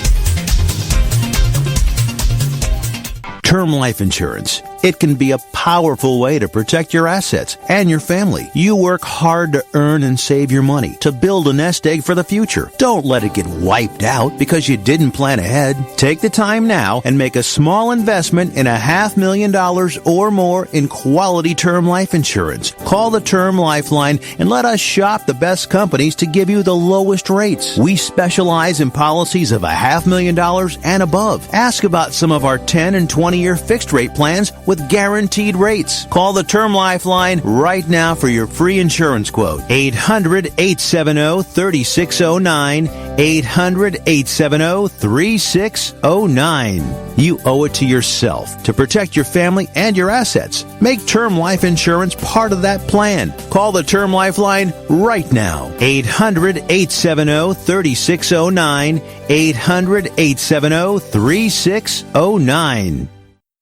Term life insurance. It can be a powerful way to protect your assets and your family. You work hard to earn and save your money to build a nest egg for the future. Don't let it get wiped out because you didn't plan ahead. Take the time now and make a small investment in $500,000 or more in quality term life insurance. Call the Term Lifeline and let us shop the best companies to give you the lowest rates. We specialize in policies of $500,000 and above. Ask about some of our 10 and 20-year fixed rate plans with guaranteed rates. Call the Term Lifeline right now for your free insurance quote. 800-870-3609. 800-870-3609. You owe it to yourself to protect your family and your assets. Make term life insurance part of that plan. Call the Term Lifeline right now. 800-870-3609. 800-870-3609.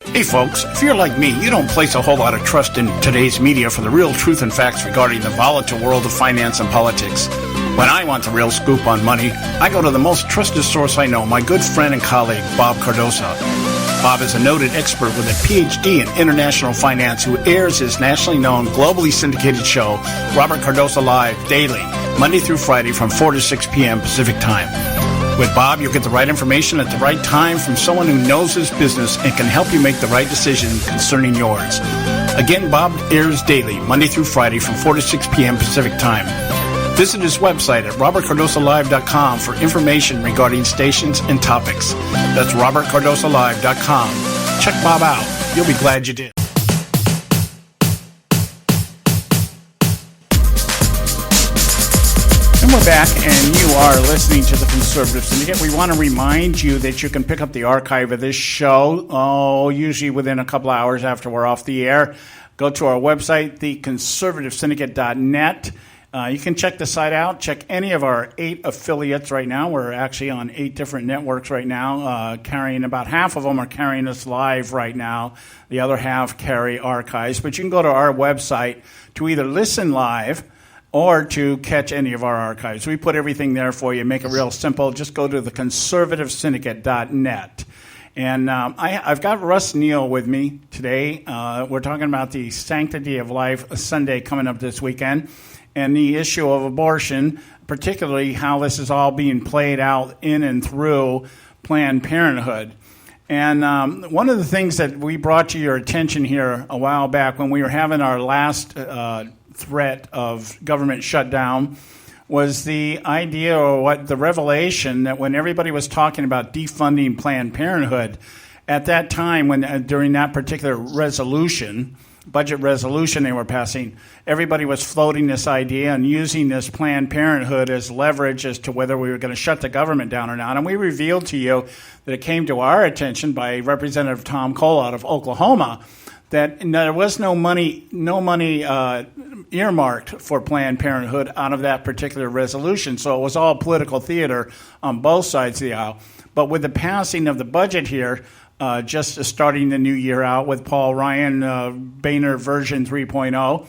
Hey folks, if you're like me, you don't place a whole lot of trust in today's media for the real truth and facts regarding the volatile world of finance and politics. When I want the real scoop on money, I go to the most trusted source I know, my good friend and colleague, Bob Cardoso. Bob is a noted expert with a PhD in international finance who airs his nationally known, globally syndicated show, Robert Cardoso Live, daily, Monday through Friday from 4 to 6 p.m. Pacific Time. With Bob, you'll get the right information at the right time from someone who knows his business and can help you make the right decision concerning yours. Again, Bob airs daily, Monday through Friday from 4 to 6 p.m. Pacific Time. Visit his website at robertcardosolive.com for information regarding stations and topics. That's robertcardosolive.com. Check Bob out. You'll be glad you did. And we're back, and you are listening to the Conservative Syndicate. We want to remind you that you can pick up the archive of this show, usually within a couple hours after we're off the air. Go to our website, theconservativesyndicate.net. You can check the site out. Check any of our 8 affiliates right now. We're actually on 8 different networks right now, carrying about half of them are carrying us live right now. The other half carry archives. But you can go to our website to either listen live or to catch any of our archives. We put everything there for you, make it real simple. Just go to theconservativesyndicate.net. And I've got Russ Neal with me today. We're talking about the Sanctity of Life Sunday coming up this weekend and the issue of abortion, particularly how this is all being played out in and through Planned Parenthood. And one of the things that we brought to your attention here a while back when we were having our last threat of government shutdown was the idea, or what the revelation, that when everybody was talking about defunding Planned Parenthood, at that time, when during that particular resolution, budget resolution they were passing, everybody was floating this idea and using this Planned Parenthood as leverage as to whether we were going to shut the government down or not. And we revealed to you that it came to our attention by Representative Tom Cole out of Oklahoma that there was no money earmarked for Planned Parenthood out of that particular resolution. So it was all political theater on both sides of the aisle. But with the passing of the budget here, just starting the new year out with Paul Ryan, Boehner version 3.0,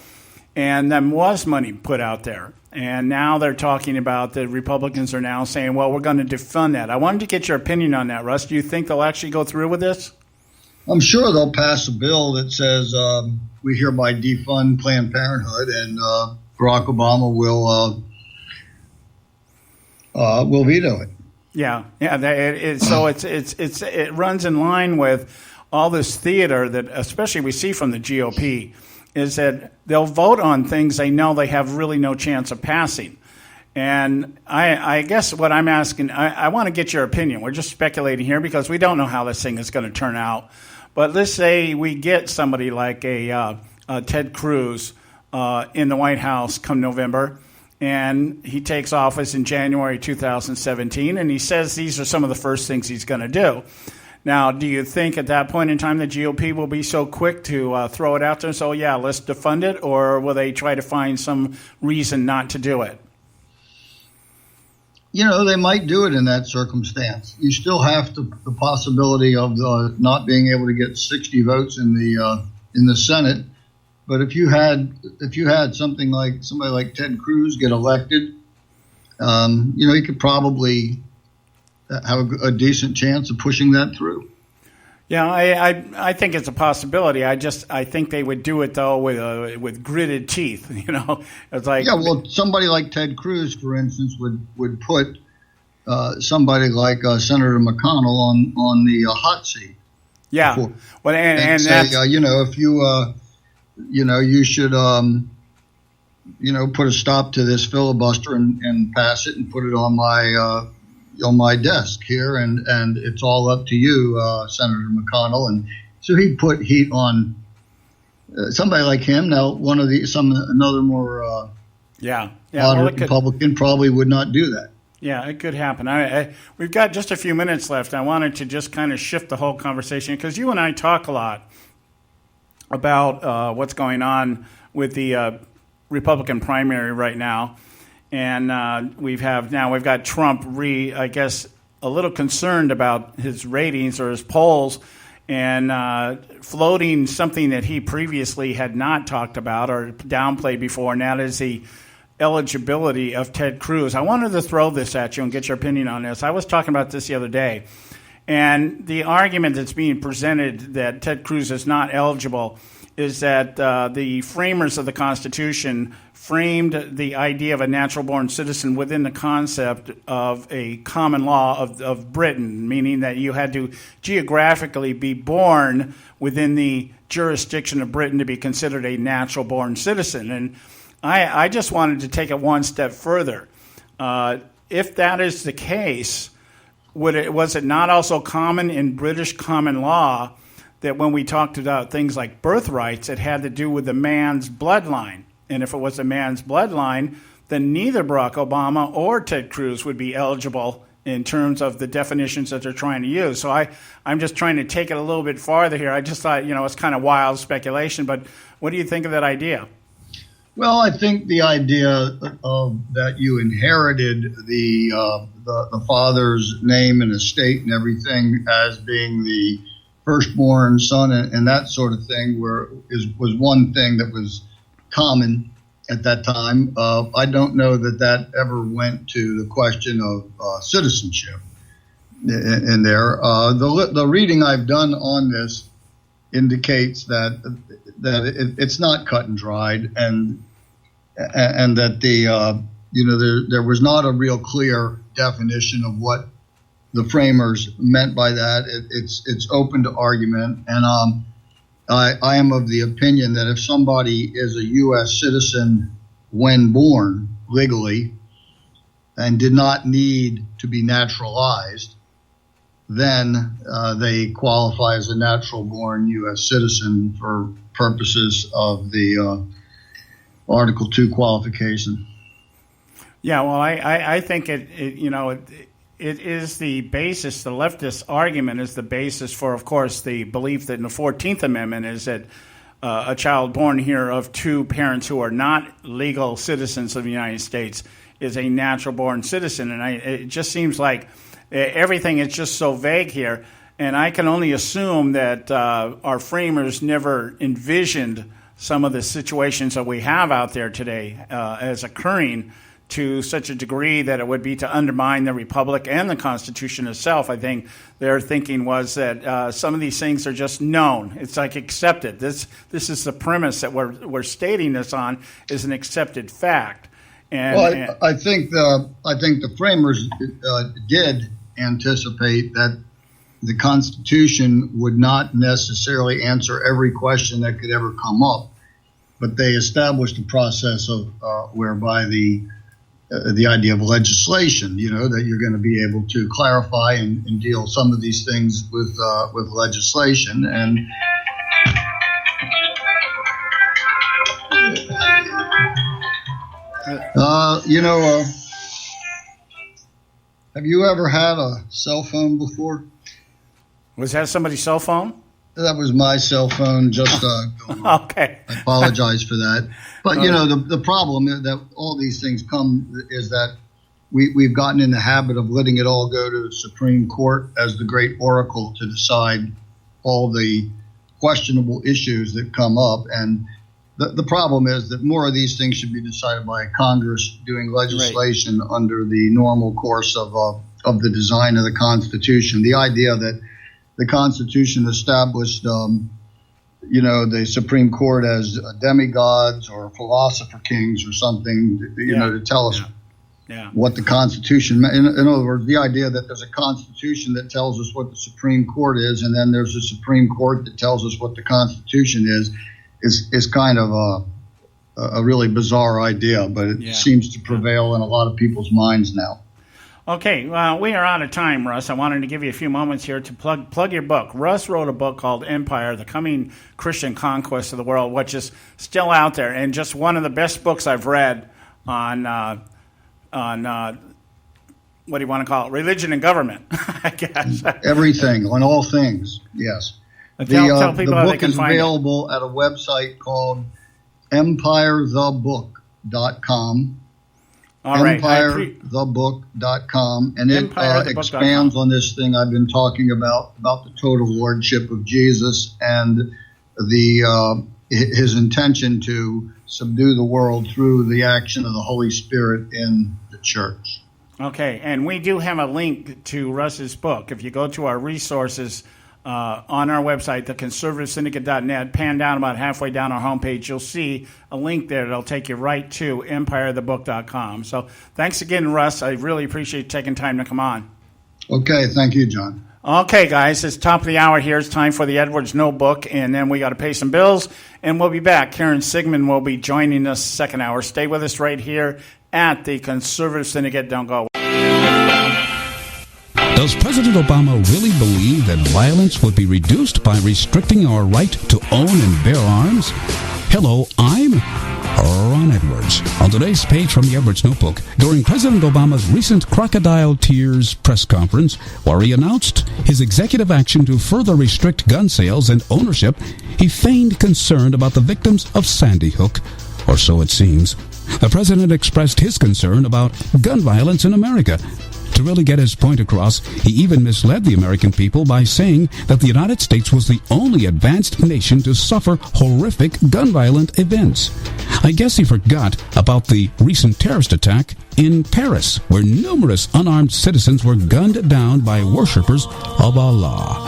and there was money put out there. And now they're talking about the Republicans are now saying, well, we're going to defund that. I wanted to get your opinion on that, Russ. Do you think they'll actually go through with this? I'm sure they'll pass a bill that says we hereby defund Planned Parenthood, and Barack Obama will veto it. Yeah. So it runs in line with all this theater that, especially we see from the GOP, is that they'll vote on things they know they have really no chance of passing. And I guess what I'm asking, I want to get your opinion. We're just speculating here because we don't know how this thing is going to turn out. But let's say we get somebody like a Ted Cruz in the White House come November, and he takes office in January 2017, and he says these are some of the first things he's going to do. Now, do you think at that point in time the GOP will be so quick to throw it out there and say, yeah, let's defund it, or will they try to find some reason not to do it? They might do it in that circumstance. You still have the possibility of not being able to get 60 votes in the Senate. But if you had somebody like Ted Cruz get elected, he could probably have a decent chance of pushing that through. Yeah, I think it's a possibility. I think they would do it though with gritted teeth. It's like somebody like Ted Cruz, for instance, would put somebody like Senator McConnell on the hot seat. Yeah, before, and say, if you should put a stop to this filibuster and pass it and put it on my desk here, and it's all up to you, Senator McConnell. And so he put heat on somebody like him. Now, another more moderate Republican probably would not do that. Yeah, it could happen. We've got just a few minutes left. I wanted to just kind of shift the whole conversation because you and I talk a lot about what's going on with the Republican primary right now. And we've got Trump I guess, a little concerned about his ratings or his polls and floating something that he previously had not talked about or downplayed before, and that is the eligibility of Ted Cruz. I wanted to throw this at you and get your opinion on this. I was talking about this the other day, and the argument that's being presented that Ted Cruz is not eligible is that the framers of the Constitution framed the idea of a natural-born citizen within the concept of a common law of Britain, meaning that you had to geographically be born within the jurisdiction of Britain to be considered a natural-born citizen. And I just wanted to take it one step further. If that is the case, was it not also common in British common law that when we talked about things like birthrights, it had to do with the man's bloodline? And if it was a man's bloodline, then neither Barack Obama or Ted Cruz would be eligible in terms of the definitions that they're trying to use. So I'm just trying to take it a little bit farther here. I just thought, it's kind of wild speculation, but what do you think of that idea? Well, I think the idea that you inherited the father's name and estate and everything as being the firstborn son and that sort of thing was one thing that was common at that time. I don't know that ever went to the question of citizenship in there. The reading I've done on this indicates that it's not cut and dried, and that there was not a real clear definition of what the framers meant by that. It's open to argument, and I am of the opinion that if somebody is a U.S. citizen when born legally and did not need to be naturalized, then they qualify as a natural-born U.S. citizen for purposes of the Article 2 qualification. Yeah, well, I think it is the basis, the leftist argument is the basis for, of course, the belief that in the 14th Amendment is that a child born here of two parents who are not legal citizens of the United States is a natural-born citizen. And it just seems like everything is just so vague here. And I can only assume that our framers never envisioned some of the situations that we have out there today as occurring to such a degree that it would be to undermine the Republic and the Constitution itself. I think their thinking was that some of these things are just known. It's like accepted. This is the premise that we're stating this on is an accepted fact. And, I think the framers did anticipate that the Constitution would not necessarily answer every question that could ever come up, but they established a process of whereby the idea of legislation, that you're going to be able to clarify and deal some of these things with legislation. And have you ever had a cell phone before? Was that somebody's cell phone? That was my cell phone. Just okay. I apologize for that. But the problem is that all these things come is that we've gotten in the habit of letting it all go to the Supreme Court as the great oracle to decide all the questionable issues that come up. And the problem is that more of these things should be decided by Congress doing legislation under the normal course of the design of the Constitution. The idea that the Constitution established, the Supreme Court as demigods or philosopher kings or something, to tell us what the Constitution meant. In other words, the idea that there's a Constitution that tells us what the Supreme Court is, and then there's a Supreme Court that tells us what the Constitution is kind of a really bizarre idea, but it seems to prevail in a lot of people's minds now. Okay, we are out of time, Russ. I wanted to give you a few moments here to plug your book. Russ wrote a book called Empire, The Coming Christian Conquest of the World, which is still out there, and just one of the best books I've read on what do you want to call it, religion and government, I guess. Everything, on all things, yes. Tell people the how they book can is find available at a website called EmpireTheBook.com. All right. EmpireTheBook.com, and it expands on this thing I've been talking about the total lordship of Jesus and his intention to subdue the world through the action of the Holy Spirit in the church. Okay, and we do have a link to Russ's book. If you go to our resources on our website, theconservativesyndicate.net, pan down about halfway down our homepage, you'll see a link there that'll take you right to EmpireTheBook.com. So thanks again, Russ. I really appreciate you taking time to come on. Okay, thank you, John. Okay, guys, it's top of the hour here. It's time for the Edwards Notebook, and then we got to pay some bills, and we'll be back. Karen Sigmund will be joining us second hour. Stay with us right here at the Conservative Syndicate. Don't go. Does President Obama really believe that violence would be reduced by restricting our right to own and bear arms? Hello, I'm Ron Edwards. On today's page from the Edwards Notebook, during President Obama's recent crocodile tears press conference, where he announced his executive action to further restrict gun sales and ownership, he feigned concern about the victims of Sandy Hook, or so it seems. The president expressed his concern about gun violence in America. To really get his point across, he even misled the American people by saying that the United States was the only advanced nation to suffer horrific gun-violent events. I guess he forgot about the recent terrorist attack in Paris, where numerous unarmed citizens were gunned down by worshippers of Allah.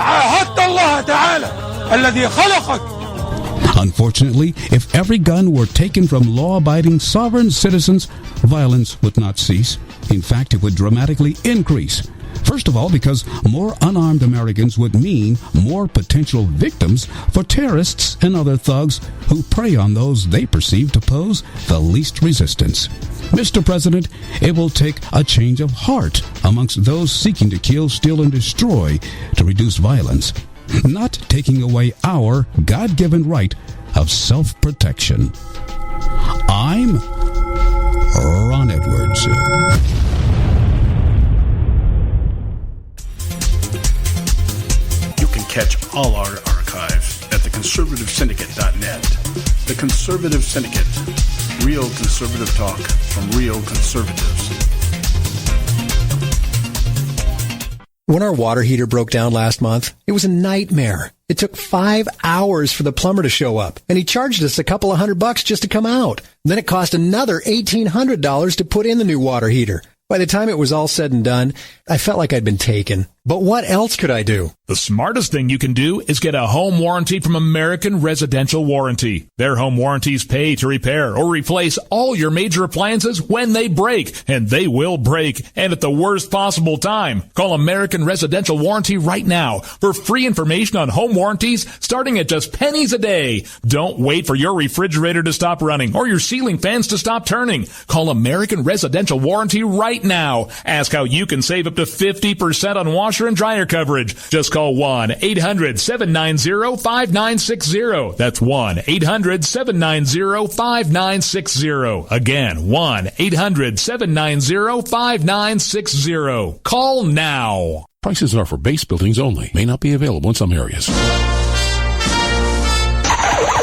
Unfortunately, if every gun were taken from law-abiding sovereign citizens, violence would not cease. In fact, it would dramatically increase. First of all, because more unarmed Americans would mean more potential victims for terrorists and other thugs who prey on those they perceive to pose the least resistance. Mr. President, it will take a change of heart amongst those seeking to kill, steal, and destroy to reduce violence, not taking away our God-given right of self-protection. I'm Ron Edwards. all our archives at theconservativesyndicate.net. The Conservative Syndicate. Real conservative talk from real conservatives. When our water heater broke down last month, it was a nightmare. It took 5 hours for the plumber to show up, and he charged us a couple of $100 just to come out. And then it cost another $1,800 to put in the new water heater. By the time it was all said and done, I felt like I'd been taken. But what else could I do? The smartest thing you can do is get a home warranty from American Residential Warranty. Their home warranties pay to repair or replace all your major appliances when they break, and they will break, and at the worst possible time. Call American Residential Warranty right now for free information on home warranties starting at just pennies a day. Don't wait for your refrigerator to stop running or your ceiling fans to stop turning. Call American Residential Warranty right now. Ask how you can save up to 50% on washer and dryer coverage. Just call 1-800-790-5960. That's 1-800-790-5960. Again, 1-800-790-5960. Call now. Prices are for base buildings only. May not be available in some areas.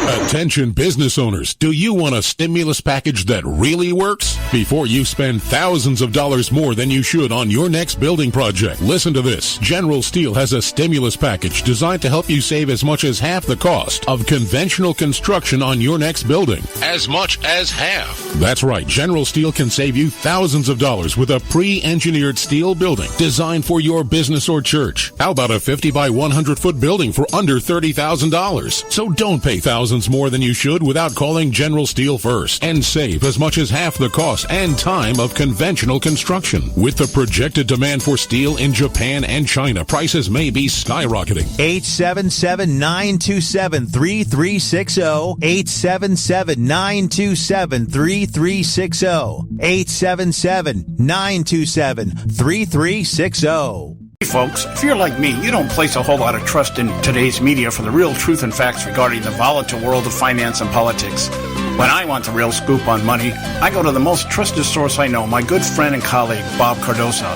Attention business owners, do you want a stimulus package that really works? Before you spend thousands of dollars more than you should on your next building project, listen to this. General Steel has a stimulus package designed to help you save as much as half the cost of conventional construction on your next building. As much as half. That's right. General Steel can save you thousands of dollars with a pre-engineered steel building designed for your business or church. How about a 50 by 100 foot building for under $30,000? So don't pay thousands more than you should without calling General Steel first and save as much as half the cost and time of conventional construction. With the projected demand for steel in Japan and China, prices may be skyrocketing. 877-927-3360. 877-927-3360. 877-927-3360. Hey folks, if you're like me, you don't place a whole lot of trust in today's media for the real truth and facts regarding the volatile world of finance and politics. When I want the real scoop on money, I go to the most trusted source I know, my good friend and colleague, Bob Cardoso.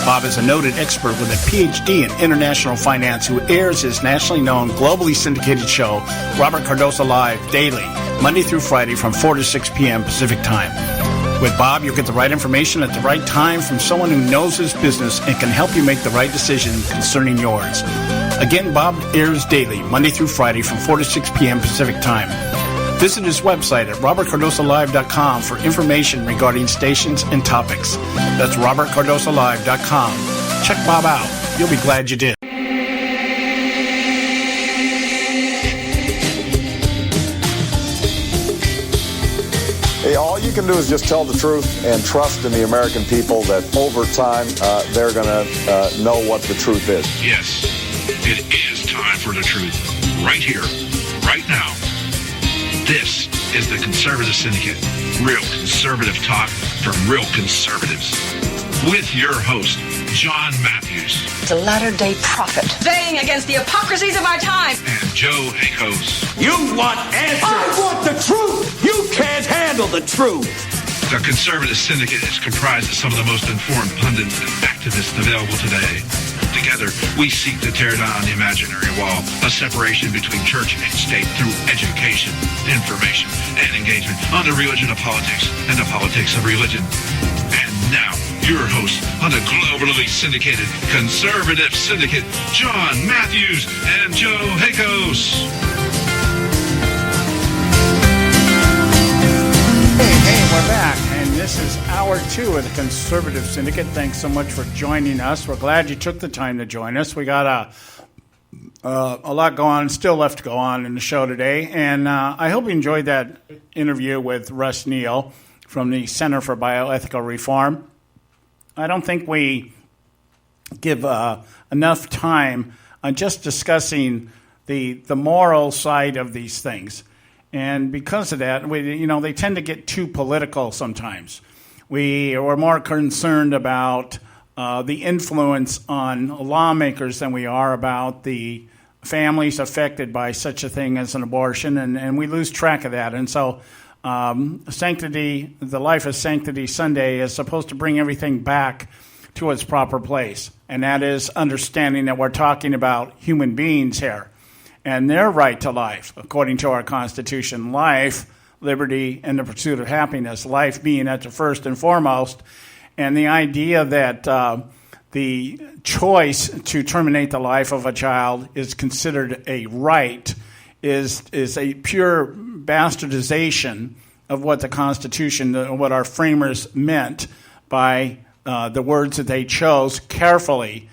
Bob is a noted expert with a PhD in international finance who airs his nationally known, globally syndicated show, Robert Cardoso Live, daily, Monday through Friday from 4 to 6 p.m. Pacific Time. With Bob, you'll get the right information at the right time from someone who knows his business and can help you make the right decision concerning yours. Again, Bob airs daily, Monday through Friday from 4 to 6 p.m. Pacific Time. Visit his website at robertcardosolive.com for information regarding stations and topics. That's robertcardosolive.com. Check Bob out. You'll be glad you did. Hey, all you can do is just tell the truth and trust in the American people that over time they're going to know what the truth is. Yes, it is time for the truth. Right here, right now. This is the Conservative Syndicate. Real conservative talk from real conservatives. With your host, John Matthews. The latter-day prophet. Saying against the hypocrisies of our time. And Joe Hakos. You want answers. I want the truth. You can't handle the truth. The Conservative Syndicate is comprised of some of the most informed pundits and activists available today. Together, we seek to tear down the imaginary wall, a separation between church and state through education, information, and engagement on the religion of politics and the politics of religion. And now, your host on the globally syndicated Conservative Syndicate, John Matthews and Joe Hakos. Hey, we're back, and this is hour 2 of the Conservative Syndicate. Thanks so much for joining us. We're glad you took the time to join us. We got a lot going on, still left to go on in the show today, and I hope you enjoyed that interview with Russ Neal from the Center for Bioethical Reform. I don't think we give enough time on just discussing the moral side of these things. And because of that, they tend to get too political sometimes. We are more concerned about the influence on lawmakers than we are about the families affected by such a thing as an abortion, and we lose track of that. And so the Life of Sanctity Sunday is supposed to bring everything back to its proper place, and that is understanding that we're talking about human beings here and their right to life, according to our Constitution. Life, liberty, and the pursuit of happiness, life being at the first and foremost, and the idea that the choice to terminate the life of a child is considered a right is a pure bastardization of what the Constitution, what our framers meant by the words that they chose carefully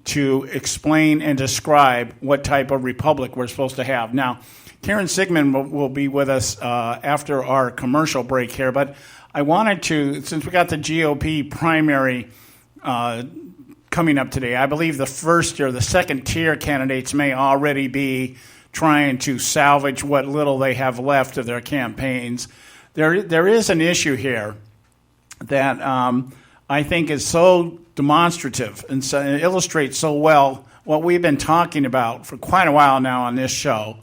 to explain and describe what type of republic we're supposed to have. Now, Karen Sigmund will be with us after our commercial break here, but I wanted to, since we got the GOP primary coming up today, I believe the first or the second tier candidates may already be trying to salvage what little they have left of their campaigns. There is an issue here that I think is so demonstrative and so, it illustrates so well what we've been talking about for quite a while now on this show,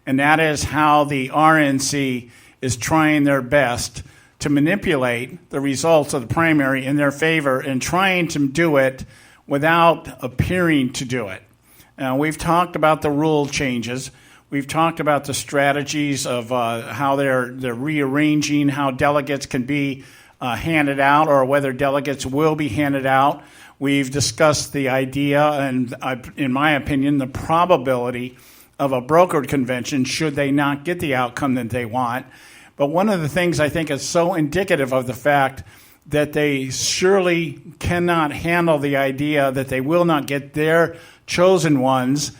and that is how the RNC is trying their best to manipulate the results of the primary in their favor and trying to do it without appearing to do it. We've talked about the rule changes. We've talked about the strategies of how they're rearranging how delegates can be handed out or whether delegates will be handed out. We've discussed the idea and, in my opinion, the probability of a brokered convention should they not get the outcome that they want. But one of the things I think is so indicative of the fact that they surely cannot handle the idea that they will not get their chosen ones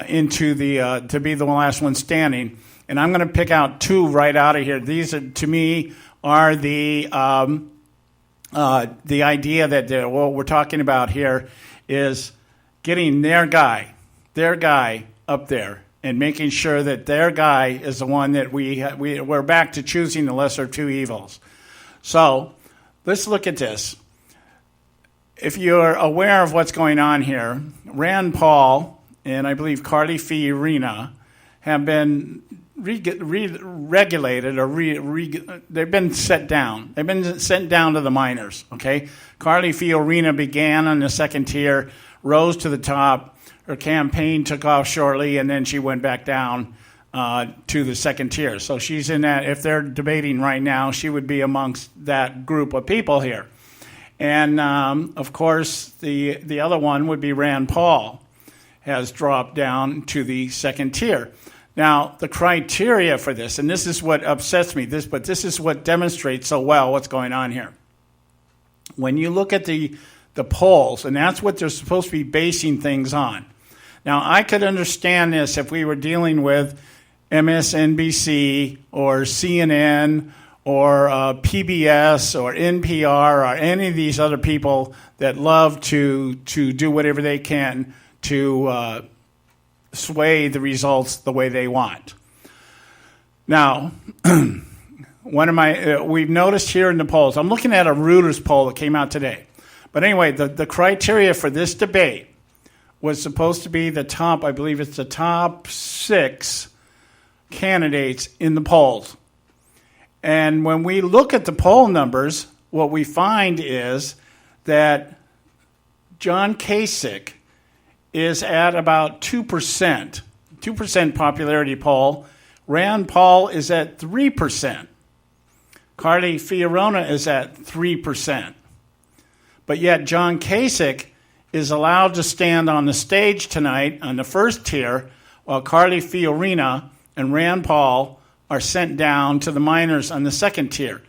into the to be the last one standing. And I'm going to pick out two right out of here. These are, to me, are the idea that what we're talking about here is getting their guy up there and making sure that their guy is the one that we're back to choosing the lesser of two evils. So let's look at this. If you're aware of what's going on here, Rand Paul and I believe Carly Fiorina have been regulated or they've been set down. They've been sent down to the minors, okay? Carly Fiorina began on the second tier, rose to the top. Her campaign took off shortly, and then she went back down to the second tier. So she's in that. If they're debating right now, she would be amongst that group of people here. And, of course, the other one would be Rand Paul, has dropped down to the second tier. Now, the criteria for this, and this is what upsets me, but this is what demonstrates so well what's going on here. When you look at the polls, and that's what they're supposed to be basing things on. Now, I could understand this if we were dealing with MSNBC or CNN or PBS or NPR or any of these other people that love to do whatever they can to sway the results the way they want. Now, we've noticed here in the polls, I'm looking at a Reuters poll that came out today. But anyway, the criteria for this debate was supposed to be the top, I believe it's the top 6 candidates in the polls. And when we look at the poll numbers, what we find is that John Kasich is at about 2% popularity poll. Rand Paul is at 3%. Carly Fiorina is at 3%. But yet John Kasich is allowed to stand on the stage tonight on the first tier, while Carly Fiorina and Rand Paul are sent down to the minors on the second tier.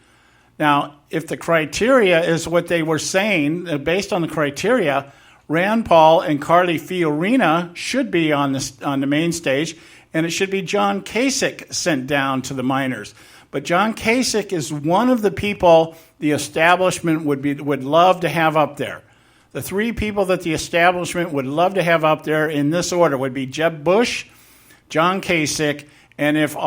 Now, if the criteria is what they were saying, based on the criteria, Rand Paul and Carly Fiorina should be on the main stage, and it should be John Kasich sent down to the minors. But John Kasich is one of the people the establishment would love to have up there. The 3 people that the establishment would love to have up there in this order would be Jeb Bush, John Kasich, and if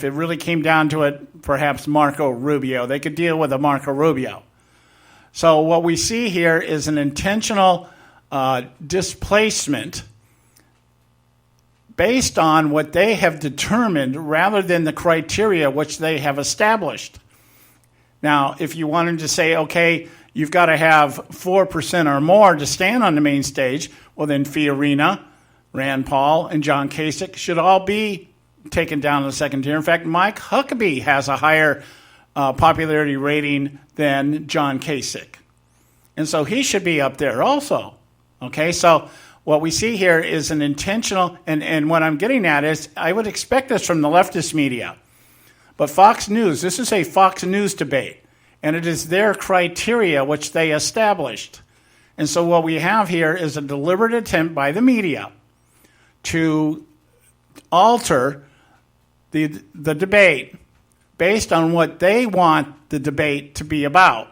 it really came down to it, perhaps Marco Rubio. They could deal with a Marco Rubio. So what we see here is an intentional displacement based on what they have determined rather than the criteria which they have established. Now, if you wanted to say, okay, you've got to have 4% or more to stand on the main stage. Well, then Fiorina, Rand Paul, and John Kasich should all be taken down to the second tier. In fact, Mike Huckabee has a higher popularity rating than John Kasich. And so he should be up there also. Okay, so what we see here is an intentional, and what I'm getting at is I would expect this from the leftist media. But Fox News, this is a Fox News debate, and it is their criteria which they established. And so what we have here is a deliberate attempt by the media to alter the debate based on what they want the debate to be about.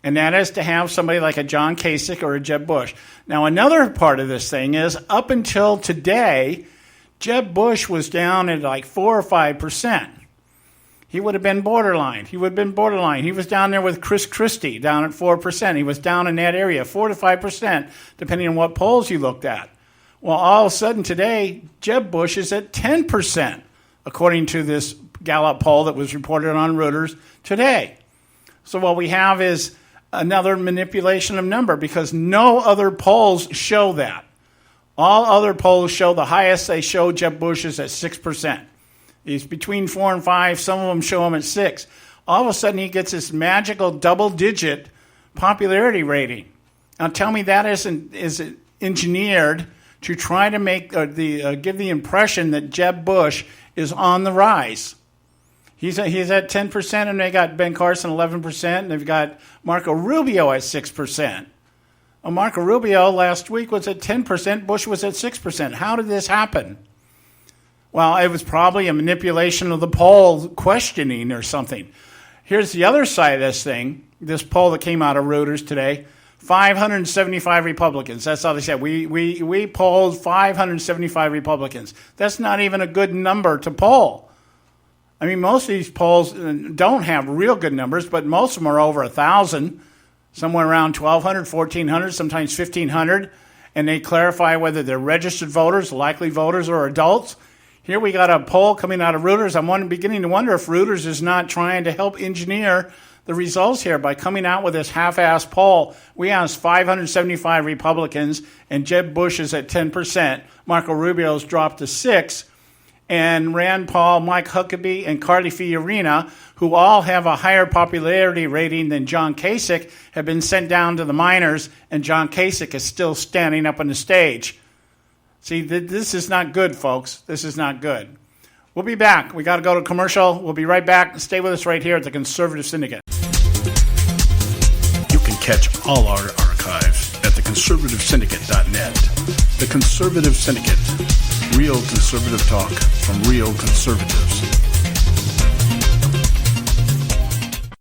And that is to have somebody like a John Kasich or a Jeb Bush. Now, another part of this thing is up until today, Jeb Bush was down at like 4 or 5%. He would have been borderline. He was down there with Chris Christie, down at 4%. He was down in that area, 4 to 5%, depending on what polls you looked at. Well, all of a sudden today, Jeb Bush is at 10%, according to this Gallup poll that was reported on Reuters today. So what we have is another manipulation of number, because no other polls show that. All other polls show the highest they show Jeb Bush is at 6%. He's between 4 and 5. Some of them show him at 6. All of a sudden, he gets this magical double-digit popularity rating. Now, tell me that is engineered to try to make give the impression that Jeb Bush is on the rise. He's at 10%, and they got Ben Carson 11%, and they've got Marco Rubio at 6%. Well, Marco Rubio last week was at 10%. Bush was at 6%. How did this happen? Well, it was probably a manipulation of the poll questioning or something. Here's the other side of this thing, this poll that came out of Reuters today. 575 Republicans. That's how they said. We polled 575 Republicans. That's not even a good number to poll. I mean, most of these polls don't have real good numbers, but most of them are over 1,000, somewhere around 1,200, 1,400, sometimes 1,500, and they clarify whether they're registered voters, likely voters, or adults. Here we got a poll coming out of Reuters. I'm beginning to wonder if Reuters is not trying to help engineer the results here by coming out with this half-assed poll. We asked 575 Republicans, and Jeb Bush is at 10%. Marco Rubio's dropped to 6%. And Rand Paul, Mike Huckabee, and Carly Fiorina, who all have a higher popularity rating than John Kasich, have been sent down to the minors, and John Kasich is still standing up on the stage. See, this is not good, folks. This is not good. We'll be back. We got to go to commercial. We'll be right back. Stay with us right here at the Conservative Syndicate. You can catch all our archives at theconservativesyndicate.net. The Conservative Syndicate. Real conservative talk from real conservatives.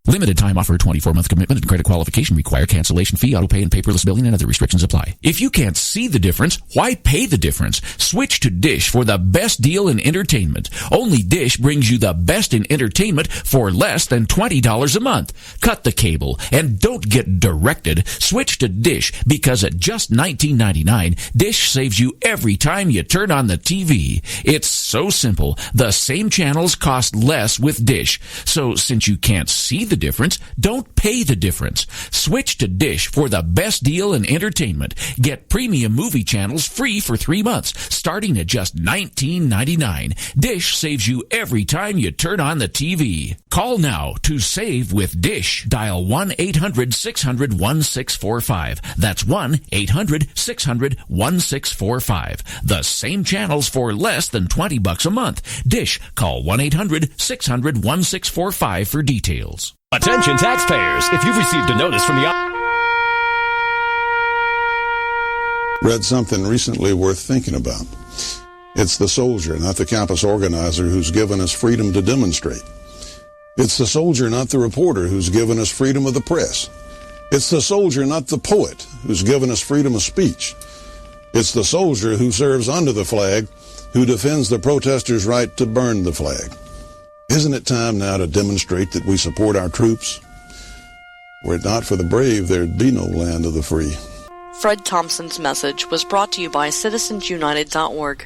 Limited time offer, 24-month commitment and credit qualification require. Cancellation fee, auto pay, and paperless billing and other restrictions apply. If you can't see the difference, why pay the difference? Switch to Dish for the best deal in entertainment. Only Dish brings you the best in entertainment for less than $20 a month. Cut the cable and don't get directed. Switch to Dish because at just $19.99, Dish saves you every time you turn on the TV. It's so simple. The same channels cost less with Dish. So since you can't see the difference, don't pay the difference. Switch to Dish for the best deal in entertainment. Get premium movie channels free for 3 months, starting at just $19.99. Dish saves you every time you turn on the TV. Call now to save with Dish. Dial 1-800-600-1645. That's 1-800-600-1645. The same channels for less than $20 a month. Dish. Call 1-800-600-1645 for details. Attention taxpayers, if you've received a notice from the Read something recently worth thinking about. It's the soldier, not the campus organizer, who's given us freedom to demonstrate. It's the soldier, not the reporter, who's given us freedom of the press. It's the soldier, not the poet, who's given us freedom of speech. It's the soldier who serves under the flag, who defends the protesters' right to burn the flag. Isn't it time now to demonstrate that we support our troops? Were it not for the brave, there'd be no land of the free. Fred Thompson's message was brought to you by citizensunited.org.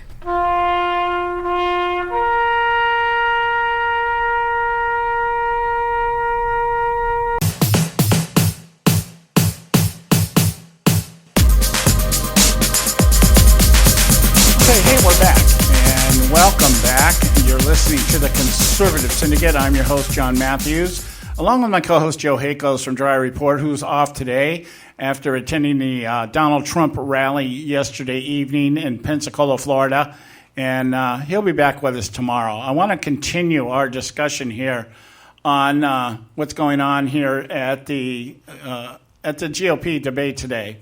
Welcome back. You're listening to the Conservative Syndicate. I'm your host, John Matthews, along with my co-host, Joe Hakos from Dry Report, who's off today after attending the Donald Trump rally yesterday evening in Pensacola, Florida. And he'll be back with us tomorrow. I want to continue our discussion here on what's going on here at the GOP debate today.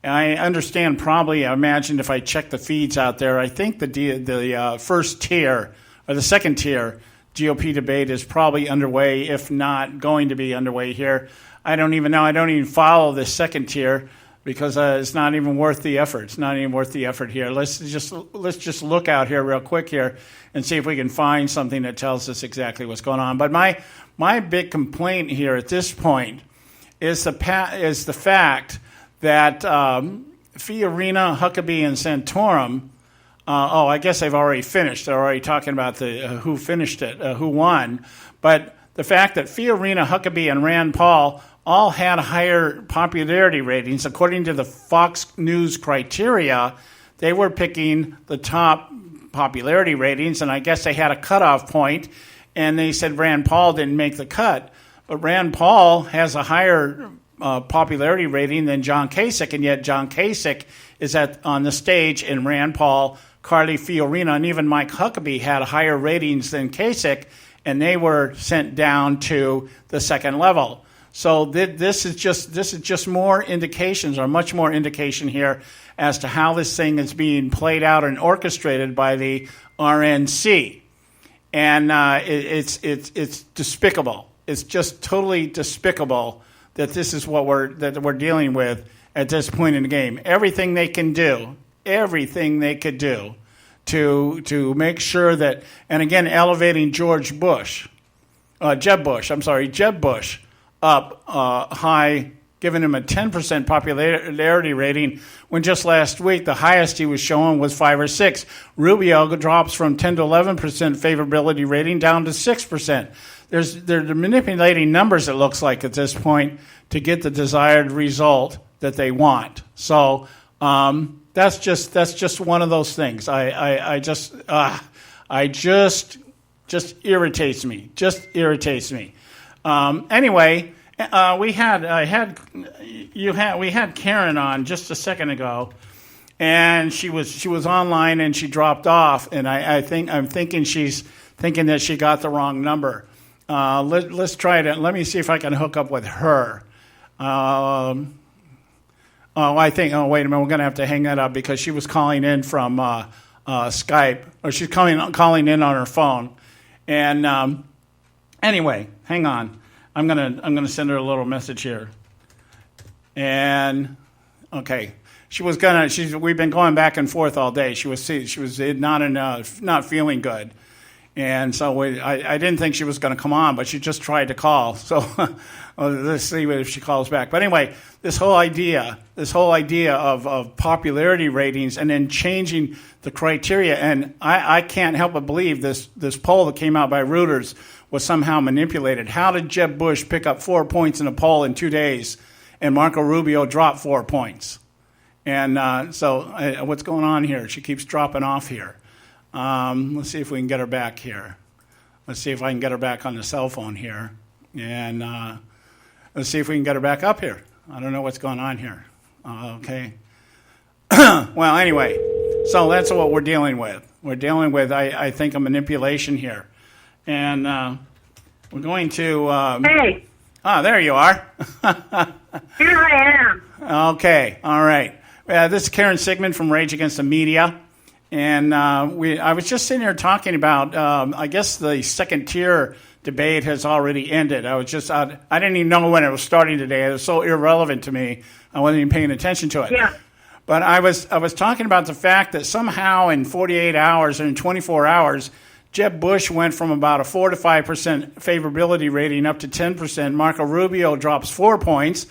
I understand I imagine if I check the feeds out there, I think the first tier or the second tier GOP debate is probably underway, if not going to be underway here. I don't even know. I don't even follow the second tier because it's not even worth the effort. It's not even worth the effort here. Let's just look out here real quick here and see if we can find something that tells us exactly what's going on. But my big complaint here at this point is the fact that Fiorina, Huckabee, and Santorum, I guess they've already finished. They're already talking about who finished it, who won. But the fact that Fiorina, Huckabee, and Rand Paul all had higher popularity ratings, according to the Fox News criteria, they were picking the top popularity ratings, and I guess they had a cutoff point, and they said Rand Paul didn't make the cut. But Rand Paul has a higher popularity rating than John Kasich, and yet John Kasich is on the stage, and Rand Paul, Carly Fiorina, and even Mike Huckabee had higher ratings than Kasich, and they were sent down to the second level. So this is just more indications, or much more indication here, as to how this thing is being played out and orchestrated by the RNC, and it's despicable. It's just totally despicable that this is what we're dealing with at this point in the game. Everything they could do to make sure that, and again, elevating Jeb Bush up high, giving him a 10% popularity rating, when just last week the highest he was showing was 5 or 6. Rubio drops from 10 to 11% favorability rating down to 6%. They're manipulating numbers, it looks like, at this point to get the desired result that they want. So that's just one of those things. I just irritates me. Just irritates me. Anyway, we had Karen on just a second ago, and she was online and she dropped off, and I'm thinking she's thinking that she got the wrong number. Let's try it. Let me see if I can hook up with her. Wait a minute. We're going to have to hang that up because she was calling in from Skype, or she's calling in on her phone. And anyway, hang on. I'm gonna send her a little message here. And okay, we've been going back and forth all day. She was not feeling good. And so I didn't think she was going to come on, but she just tried to call. So let's see if she calls back. But anyway, this whole idea of popularity ratings and then changing the criteria, and I can't help but believe this poll that came out by Reuters was somehow manipulated. How did Jeb Bush pick up 4 points in a poll in 2 days, and Marco Rubio drop 4 points? And so what's going on here? She keeps dropping off here. Let's see if we can get her back here. Let's see if I can get her back on the cell phone here. And let's see if we can get her back up here. I don't know what's going on here. Okay. Well, anyway, so that's what we're dealing with. We're dealing with, I think, a manipulation here. And we're going to... Hey. Ah, there you are. Here I am. Okay. All right. This is Karen Sigmund from Rage Against the Media. And I was just sitting here talking about, I guess the second tier debate has already ended. I didn't even know when it was starting today. It was so irrelevant to me. I wasn't even paying attention to it. Yeah. But I was talking about the fact that somehow in 48 hours or in 24 hours, Jeb Bush went from about a 4 to 5% favorability rating up to 10%. Marco Rubio drops 4 points.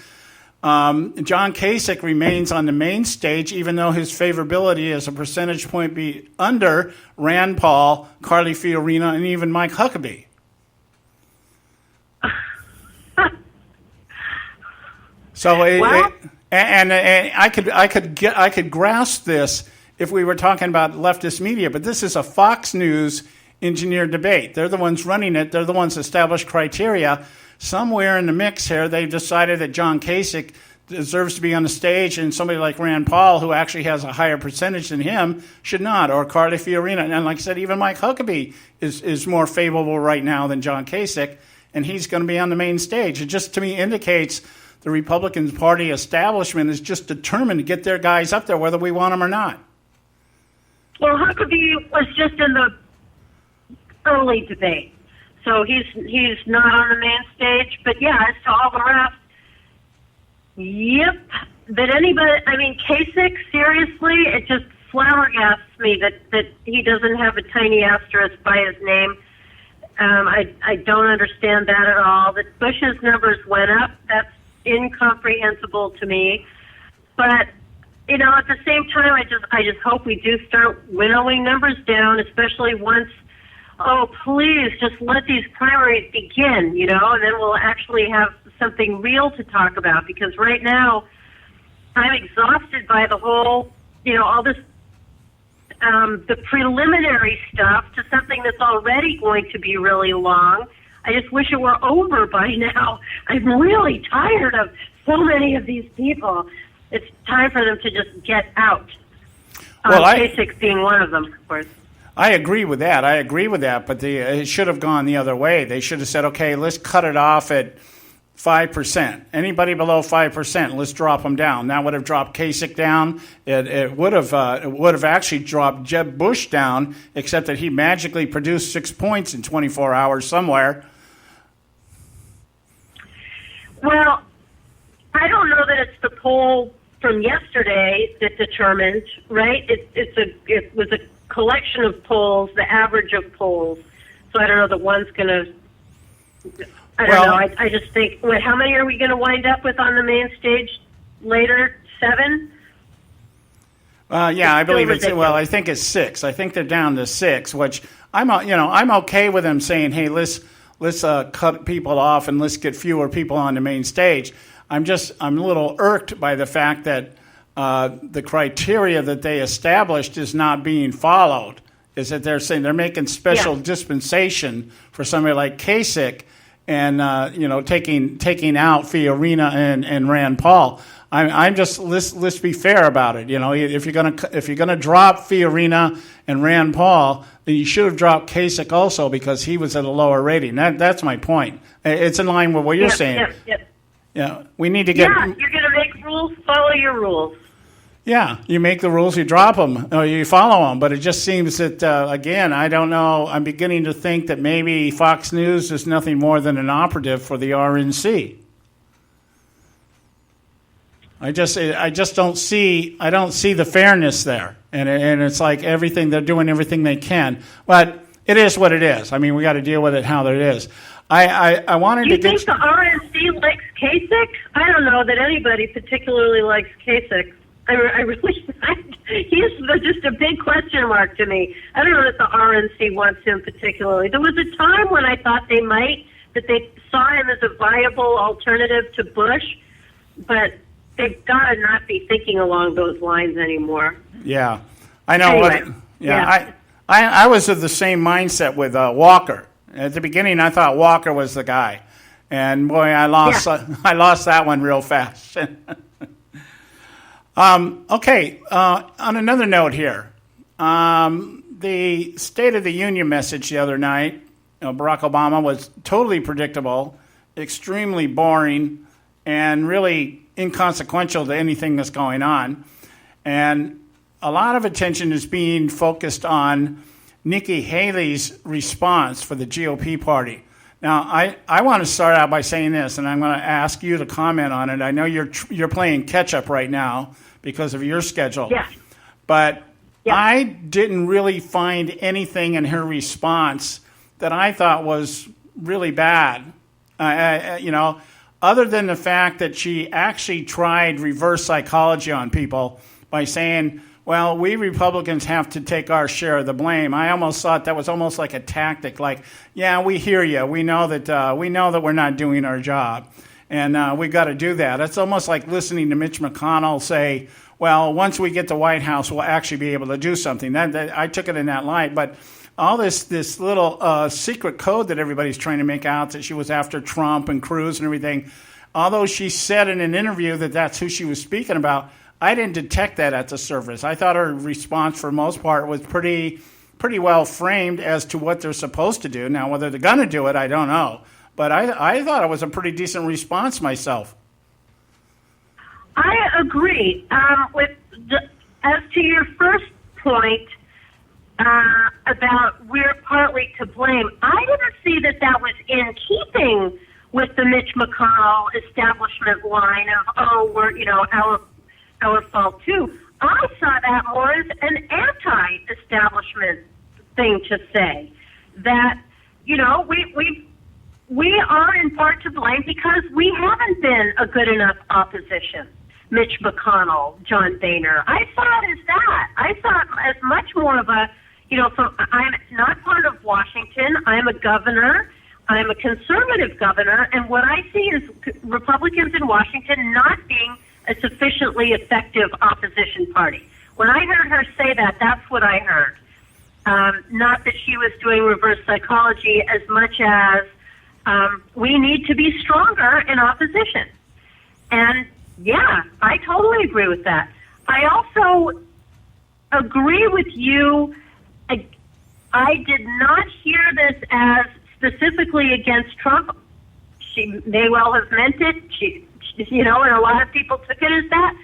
John Kasich remains on the main stage, even though his favorability is a percentage point under Rand Paul, Carly Fiorina, and even Mike Huckabee. So, I could grasp this if we were talking about leftist media, but this is a Fox News engineered debate. They're the ones running it. They're the ones established criteria. Somewhere in the mix here, they've decided that John Kasich deserves to be on the stage, and somebody like Rand Paul, who actually has a higher percentage than him, should not, or Carly Fiorina. And like I said, even Mike Huckabee is more favorable right now than John Kasich, and he's going to be on the main stage. It just, to me, indicates the Republican Party establishment is just determined to get their guys up there, whether we want them or not. Well, Huckabee was just in the early debate, so he's not on the main stage. But yeah, as to all the rest, yep. But anybody, I mean, Kasich, seriously, it just flabbergasts me that he doesn't have a tiny asterisk by his name. I don't understand that at all. That Bush's numbers went up, that's incomprehensible to me. But you know, at the same time, I just hope we do start winnowing numbers down, especially once. Oh, please, just let these primaries begin, you know, and then we'll actually have something real to talk about. Because right now, I'm exhausted by the whole, you know, all this, the preliminary stuff to something that's already going to be really long. I just wish it were over by now. I'm really tired of so many of these people. It's time for them to just get out. Well, Kasich being one of them, of course. I agree with that. But it should have gone the other way. They should have said, okay, let's cut it off at 5%. Anybody below 5%, let's drop them down. That would have dropped Kasich down. It would have actually dropped Jeb Bush down, except that he magically produced 6 points in 24 hours somewhere. Well, I don't know that it's the poll from yesterday that determined, right? It was a collection of polls, the average of polls. So I don't know that one's going to. I don't know. I just think, how many are we going to wind up with on the main stage later? 7? Yeah, I believe it's. Well, I think it's 6. I think they're down to 6, which I'm okay with them saying, hey, let's cut people off and let's get fewer people on the main stage. I'm a little irked by the fact that the criteria that they established is not being followed. Is that they're saying they're making special dispensation for somebody like Kasich, and taking out Fiorina and Rand Paul. I'm just let's be fair about it. You know, if you're gonna drop Fiorina and Rand Paul, then you should have dropped Kasich also, because he was at a lower rating. That's my point. It's in line with what you're saying. Yeah, we need to get. Yeah, you're going to make rules. Follow your rules. Yeah, you make the rules, you drop them, or you follow them. But it just seems that, again, I don't know. I'm beginning to think that maybe Fox News is nothing more than an operative for the RNC. I just don't see the fairness there, and it's like they're doing everything they can. But it is what it is. I mean, we got to deal with it how it is. I wanted to get. You think the RNC likes Kasich? I don't know that anybody particularly likes Kasich. I really, he's just a big question mark to me. I don't know that the RNC wants him particularly. There was a time when I thought they might, that they saw him as a viable alternative to Bush, but they've got to not be thinking along those lines anymore. Yeah, I know. Anyway, I was of the same mindset with Walker. At the beginning, I thought Walker was the guy, and boy, I lost that one real fast. Okay, on another note here, the State of the Union message the other night, Barack Obama, was totally predictable, extremely boring, and really inconsequential to anything that's going on. And a lot of attention is being focused on Nikki Haley's response for the GOP party. Now, I want to start out by saying this, and I'm going to ask you to comment on it. I know you're playing catch-up right now because of your schedule. Yeah. But I didn't really find anything in her response that I thought was really bad. Other than the fact that she actually tried reverse psychology on people by saying, well, we Republicans have to take our share of the blame. I almost thought that was almost like a tactic, like, yeah, we hear you. We know that we're not doing our job. And we've got to do that. It's almost like listening to Mitch McConnell say, well, once we get the White House, we'll actually be able to do something. That I took it in that light. But all this little secret code that everybody's trying to make out, that she was after Trump and Cruz and everything, although she said in an interview that that's who she was speaking about, I didn't detect that at the surface. I thought her response, for the most part, was pretty well framed as to what they're supposed to do. Now, whether they're going to do it, I don't know. But I thought it was a pretty decent response myself. I agree. As to your first point about we're partly to blame, I didn't see that was in keeping with the Mitch McConnell establishment line of, we're, our fault too. I saw that more as an anti-establishment thing to say. That, we are in part to blame because we haven't been a good enough opposition. Mitch McConnell, John Boehner. I saw it as that. I saw it as much more of a, I'm not part of Washington. I'm a governor. I'm a conservative governor. And what I see is Republicans in Washington not being a sufficiently effective opposition party. When I heard her say that, that's what I heard. Not that she was doing reverse psychology as much as we need to be stronger in opposition. And, yeah, I totally agree with that. I also agree with you. I did not hear this as specifically against Trump. She may well have meant it. And a lot of people took it as that.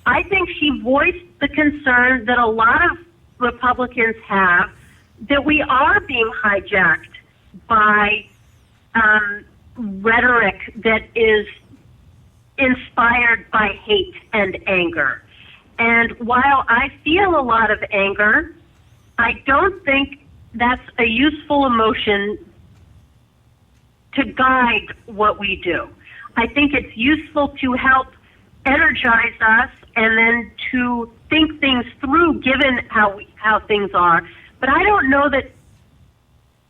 I think she voiced the concern that a lot of Republicans have that we are being hijacked by rhetoric that is inspired by hate and anger. And while I feel a lot of anger, I don't think that's a useful emotion to guide what we do. I think it's useful to help energize us and then to think things through given how things are. But I don't know that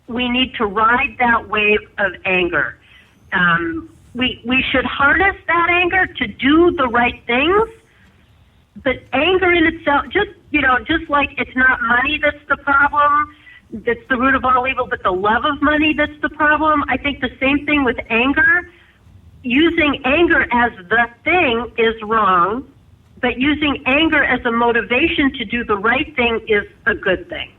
we need to ride that wave of anger. We should harness that anger to do the right things. But anger in itself, just like it's not money that's the problem, that's the root of all evil, but the love of money that's the problem. I think the same thing with anger. Using anger as the thing is wrong, but using anger as a motivation to do the right thing is a good thing.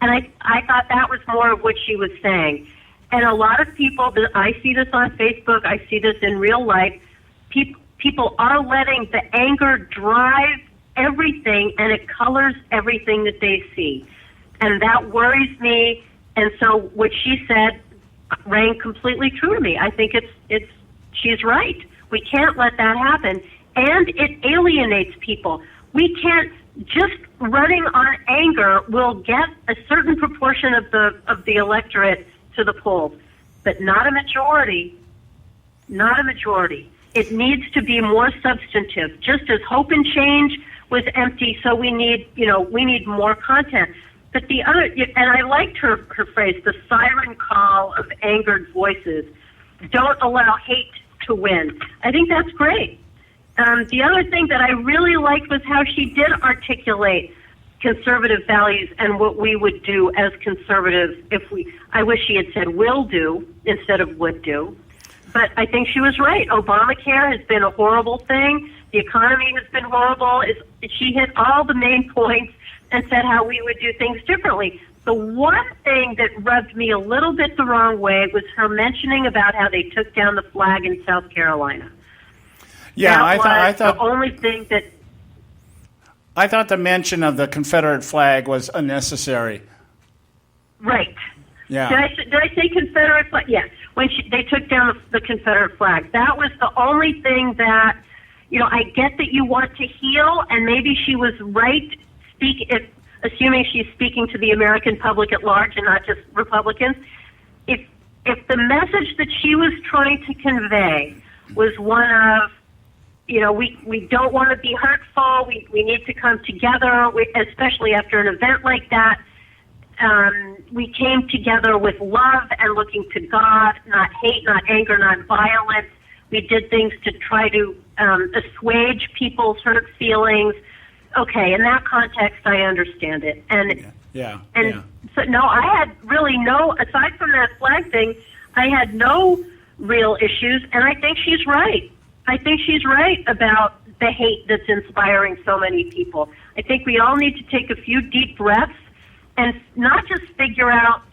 And I thought that was more of what she was saying. And a lot of people, I see this on Facebook, I see this in real life, people are letting the anger drive everything, and it colors everything that they see. And that worries me. And so what she said rang completely true to me. I think she's right. We can't let that happen. And it alienates people. We can't, just running on anger will get a certain proportion of the electorate to the polls, but not a majority. Not a majority. It needs to be more substantive. Just as hope and change was empty, so we need more content. But the other, and I liked her phrase, the siren call of angered voices. Don't allow hate to win. I think that's great. The other thing that I really liked was how she did articulate conservative values and what we would do as conservatives I wish she had said will do instead of would do. But I think she was right. Obamacare has been a horrible thing. The economy has been horrible. She hit all the main points and said how we would do things differently. The one thing that rubbed me a little bit the wrong way was her mentioning about how they took down the flag in South Carolina. Yeah, I thought the only thing that I thought the mention of the Confederate flag was unnecessary. Right. Yeah. Did I say Confederate flag? Yes. When they took down the Confederate flag, that was the only thing that, I get that you want to heal, and maybe she was right. Assuming she's speaking to the American public at large and not just Republicans, if the message that she was trying to convey was one of, we don't want to be hurtful, we need to come together, especially after an event like that. We came together with love and looking to God, not hate, not anger, not violence. We did things to try to assuage people's hurt feelings. Okay, in that context, I understand it. So, no, I had really aside from that flag thing, I had no real issues, and I think she's right. I think she's right about the hate that's inspiring so many people. I think we all need to take a few deep breaths and not just figure out,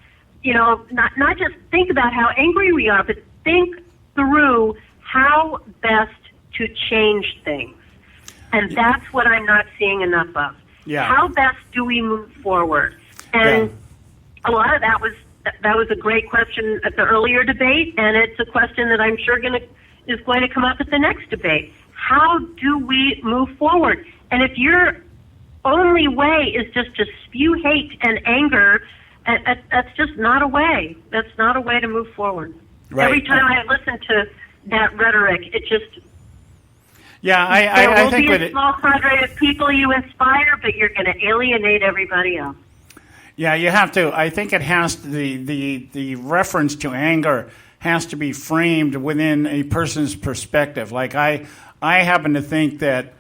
not just think about how angry we are, but think through how best to change things. And that's what I'm not seeing enough of. Yeah. How best do we move forward? And a lot of that was a great question at the earlier debate, and it's a question that I'm sure is going to come up at the next debate. How do we move forward? And if your only way is just to spew hate and anger, that's just not a way. That's not a way to move forward. Right. Every time I listen to that rhetoric, it just... Yeah, I think will be a small cadre of people you inspire, but you're going to alienate everybody else. Yeah, you have to. I think it has to, the reference to anger has to be framed within a person's perspective. Like I happen to think that,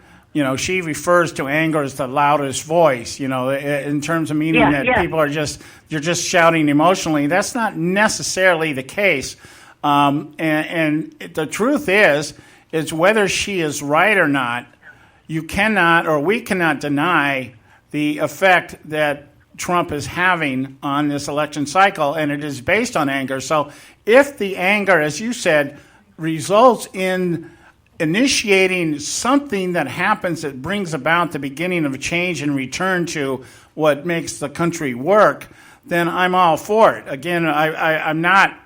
she refers to anger as the loudest voice, in terms of meaning people are you're just shouting emotionally. That's not necessarily the case. And the truth is whether she is right or not, we cannot deny the effect that Trump is having on this election cycle, and it is based on anger. So if the anger, as you said, results in initiating something that happens that brings about the beginning of a change and return to what makes the country work, then I'm all for it. Again, I'm not.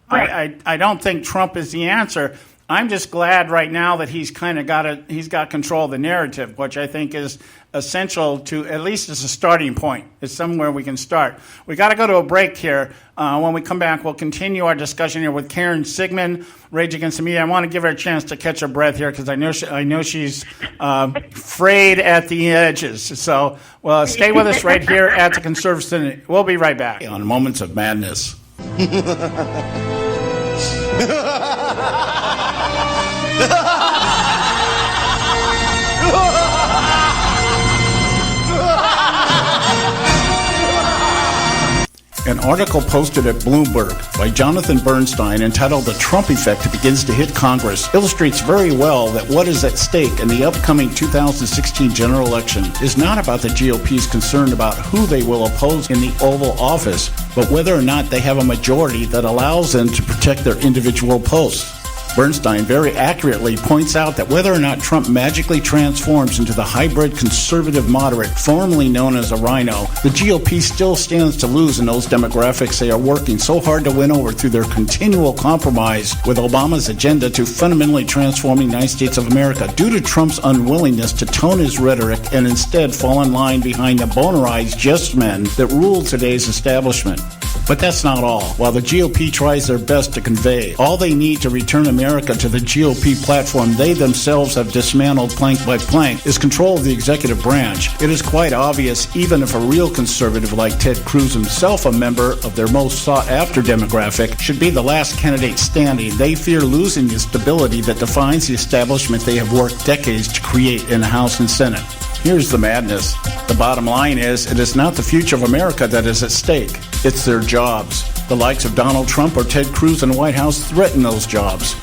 I don't think Trump is the answer. I'm just glad right now that he's got control of the narrative, which I think is essential to, at least as a starting point. It's somewhere we can start. We got to go to a break here. When we come back, we'll continue our discussion here with Karen Sigmund, Rage Against the Media. I want to give her a chance to catch her breath here because I know she's frayed at the edges. So, stay with us right here at the Conservative Syndicate. We'll be right back on Moments of Madness. An article posted at Bloomberg by Jonathan Bernstein entitled "The Trump Effect Begins to Hit Congress" illustrates very well that what is at stake in the upcoming 2016 general election is not about the GOP's concern about who they will oppose in the Oval Office, but whether or not they have a majority that allows them to protect their individual posts. Bernstein very accurately points out that whether or not Trump magically transforms into the hybrid conservative moderate formerly known as a rhino, the GOP still stands to lose in those demographics they are working so hard to win over through their continual compromise with Obama's agenda to fundamentally transform the United States of America due to Trump's unwillingness to tone his rhetoric and instead fall in line behind the bonerized yes men that rule today's establishment. But that's not all. While the GOP tries their best to convey all they need to return America to the GOP platform they themselves have dismantled plank by plank is control of the executive branch. It is quite obvious, even if a real conservative like Ted Cruz, himself a member of their most sought-after demographic, should be the last candidate standing, they fear losing the stability that defines the establishment they have worked decades to create in the House and Senate. Here's the madness. The bottom line is, it is not the future of America that is at stake. It's their jobs. The likes of Donald Trump or Ted Cruz in the White House threaten those jobs.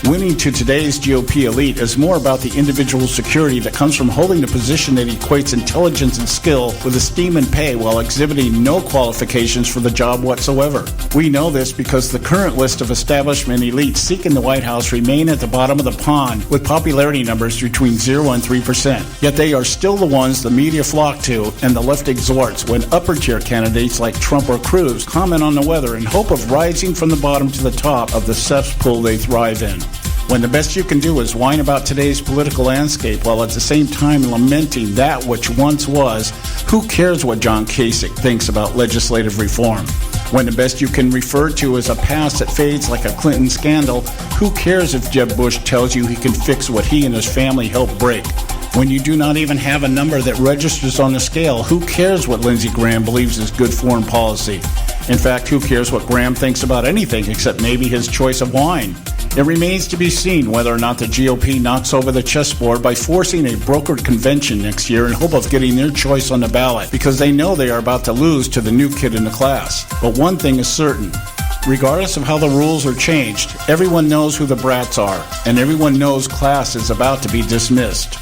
Winning to today's GOP elite is more about the individual security that comes from holding a position that equates intelligence and skill with esteem and pay while exhibiting no qualifications for the job whatsoever. We know this because the current list of establishment elites seeking the White House remain at the bottom of the pond with popularity numbers between 0 and 3%. Yet they are still the ones the media flock to and the left exhorts when upper-tier candidates like Trump or Cruz comment on the weather in hope of rising from the bottom to the top of the cesspool they thrive in. When the best you can do is whine about today's political landscape while at the same time lamenting that which once was, who cares what John Kasich thinks about legislative reform? When the best you can refer to is a past that fades like a Clinton scandal, who cares if Jeb Bush tells you he can fix what he and his family helped break? When you do not even have a number that registers on the scale, who cares what Lindsey Graham believes is good foreign policy? In fact, who cares what Graham thinks about anything except maybe his choice of wine? It remains to be seen whether or not the GOP knocks over the chessboard by forcing a brokered convention next year in hope of getting their choice on the ballot, because they know they are about to lose to the new kid in the class. But one thing is certain. Regardless of how the rules are changed, everyone knows who the brats are, and everyone knows class is about to be dismissed.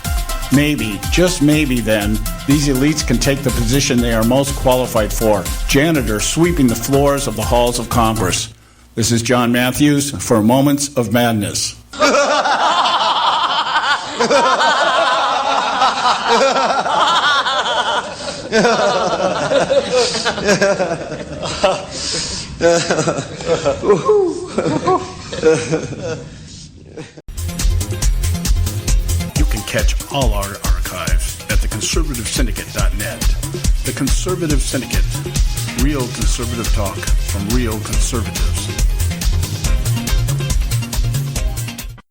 Maybe, just maybe then, these elites can take the position they are most qualified for, janitor sweeping the floors of the halls of Congress. This is John Matthews for Moments of Madness. You can catch all our archives at theconservativesyndicate.net. The Conservative Syndicate. Real conservative talk from real conservatives.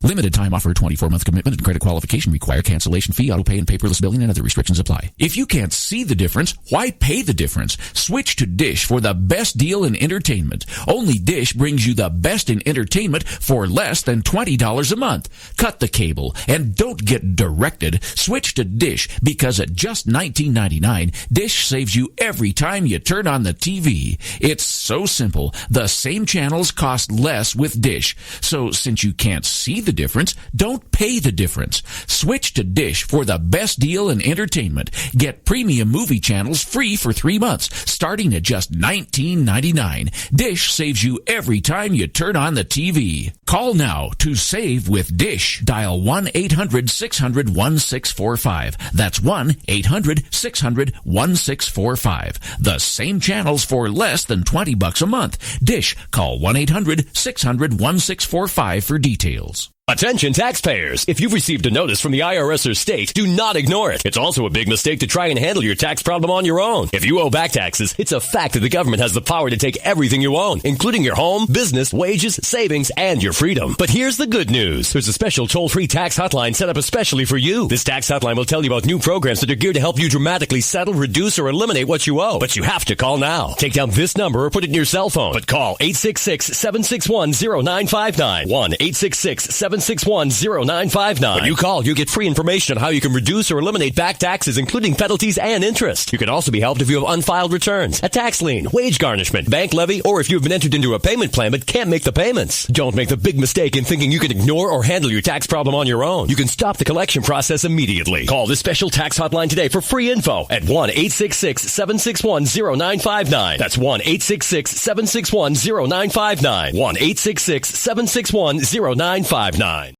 Limited time offer, 24-month commitment and credit qualification require cancellation fee, auto pay, and paperless billing and other restrictions apply. If you can't see the difference, why pay the difference? Switch to Dish for the best deal in entertainment. Only Dish brings you the best in entertainment for less than $20 a month. Cut the cable and don't get directed. Switch to Dish because at just $19.99, Dish saves you every time you turn on the TV. It's so simple. The same channels cost less with Dish. So since you can't see the difference, don't pay the difference. Switch to Dish for the best deal in entertainment. Get premium movie channels free for 3 months, starting at just $19.99. Dish saves you every time you turn on the TV. Call now to save with Dish. Dial 1-800-600-1645. That's 1-800-600-1645. The same channels for less than $20 a month. Dish. Call 1-800-600-1645 for details. Attention taxpayers! If you've received a notice from the IRS or state, do not ignore it. It's also a big mistake to try and handle your tax problem on your own. If you owe back taxes, it's a fact that the government has the power to take everything you own, including your home, business, wages, savings, and your freedom. But here's the good news. There's a special toll-free tax hotline set up especially for you. This tax hotline will tell you about new programs that are geared to help you dramatically settle, reduce, or eliminate what you owe. But you have to call now. Take down this number or put it in your cell phone. But call 866-761-0959. 1-866-761-0959. When you call, you get free information on how you can reduce or eliminate back taxes, including penalties and interest. You can also be helped if you have unfiled returns, a tax lien, wage garnishment, bank levy, or if you've been entered into a payment plan but can't make the payments. Don't make the big mistake in thinking you can ignore or handle your tax problem on your own. You can stop the collection process immediately. Call this special tax hotline today for free info at 1-866-761-0959. That's 1-866-761-0959. 1-866-761-0959. Okay,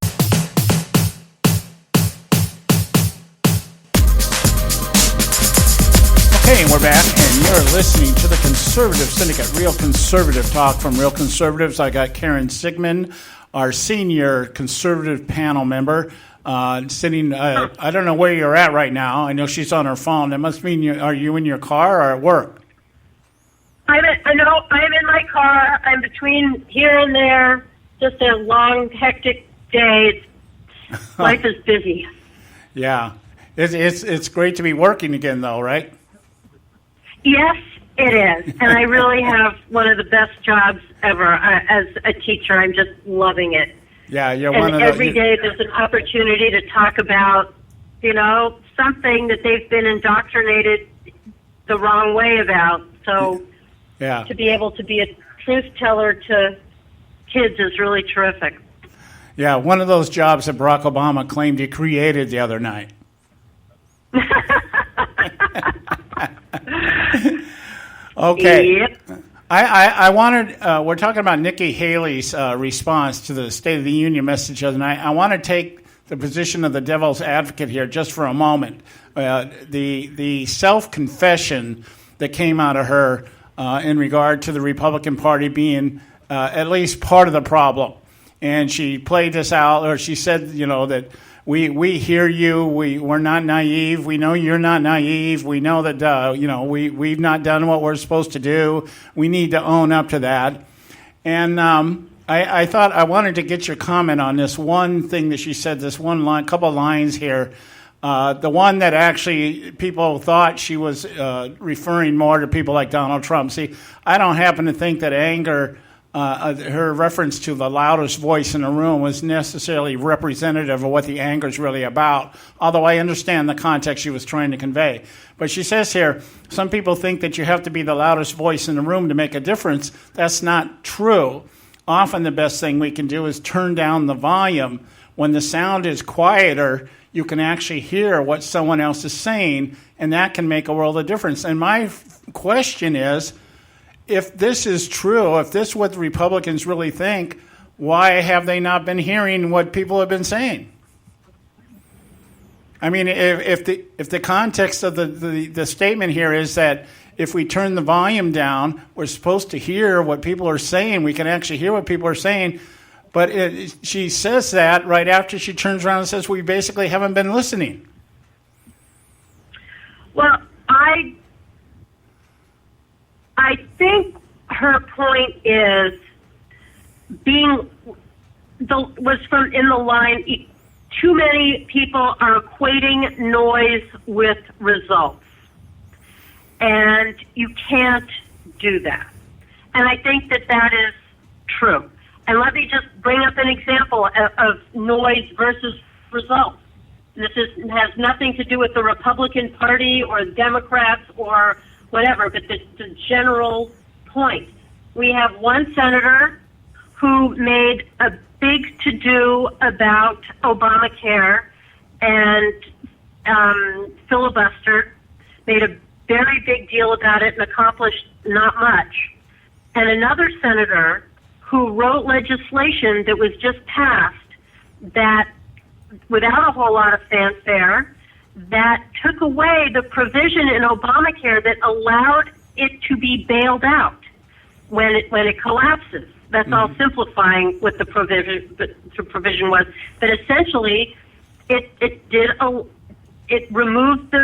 and we're back, and you're listening to the Conservative Syndicate, real conservative talk from real conservatives. I got Karen Sigmund, our senior conservative panel member, sitting. I don't know where you're at right now. I know she's on her phone. That must mean are you in your car or at work? I'm in my car. I'm between here and there. Just a long, hectic day. Life is busy. Yeah, it's great to be working again, though, right? Yes, it is. And I really have one of the best jobs ever as a teacher. I'm just loving it. Yeah, you're and one of every day there's an opportunity to talk about, something that they've been indoctrinated the wrong way about. So yeah, to be able to be a truth teller to kids is really terrific. Yeah, one of those jobs that Barack Obama claimed he created the other night. Okay. Yep. I wanted, we're talking about Nikki Haley's response to the State of the Union message the other night. I want to take the position of the devil's advocate here just for a moment. The self-confession that came out of her in regard to the Republican Party being at least part of the problem. And she played this out, or she said, that we hear you. We're not naive. We know you're not naive. We know that, we've not done what we're supposed to do. We need to own up to that. And I thought I wanted to get your comment on this one thing that she said, this one line, couple lines here. The one that actually people thought she was referring more to people like Donald Trump. See, I don't happen to think that anger her reference to the loudest voice in the room was necessarily representative of what the anger is really about, although I understand the context she was trying to convey. But she says here, some people think that you have to be the loudest voice in the room to make a difference. That's not true. Often the best thing we can do is turn down the volume. When the sound is quieter, you can actually hear what someone else is saying, and that can make a world of difference. And my question is, if this is true, if this is what the Republicans really think, why have they not been hearing what people have been saying? I mean, if the context of the statement here is that if we turn the volume down, we're supposed to hear what people are saying. We can actually hear what people are saying. But she says that right after she turns around and says we basically haven't been listening. Well, I think her point is was from in the line, too many people are equating noise with results. And you can't do that. And I think that is true. And let me just bring up an example of noise versus results. This has nothing to do with the Republican Party or Democrats or whatever, but the general point. We have one senator who made a big to-do about Obamacare and filibustered, made a very big deal about it and accomplished not much. And another senator who wrote legislation that was just passed that, without a whole lot of fanfare, that took away the provision in Obamacare that allowed it to be bailed out when it collapses. That's all simplifying what the provision was. But essentially, it removed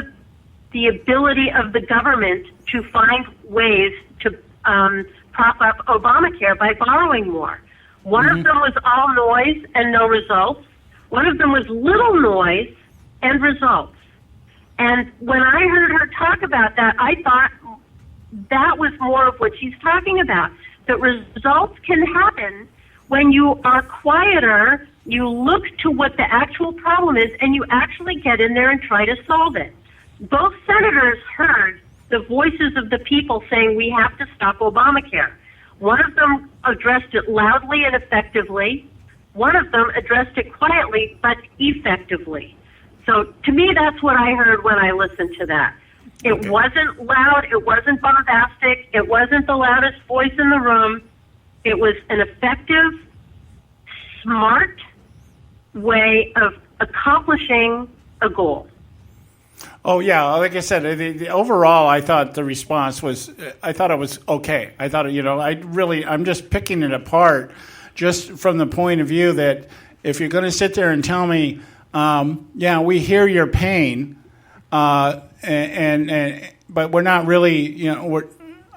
the ability of the government to find ways to prop up Obamacare by borrowing more. One of them was all noise and no results. One of them was little noise and results. And when I heard her talk about that, I thought that was more of what she's talking about. That results can happen when you are quieter, you look to what the actual problem is, and you actually get in there and try to solve it. Both senators heard the voices of the people saying we have to stop Obamacare. One of them addressed it loudly and effectively. One of them addressed it quietly but effectively. So to me, that's what I heard when I listened to that. It wasn't loud. It wasn't bombastic. It wasn't the loudest voice in the room. It was an effective, smart way of accomplishing a goal. Oh, yeah. Like I said, the overall, I thought the response was, I thought it was okay. I thought, I'm just picking it apart just from the point of view that if you're going to sit there and tell me, we hear your pain, but we're not really,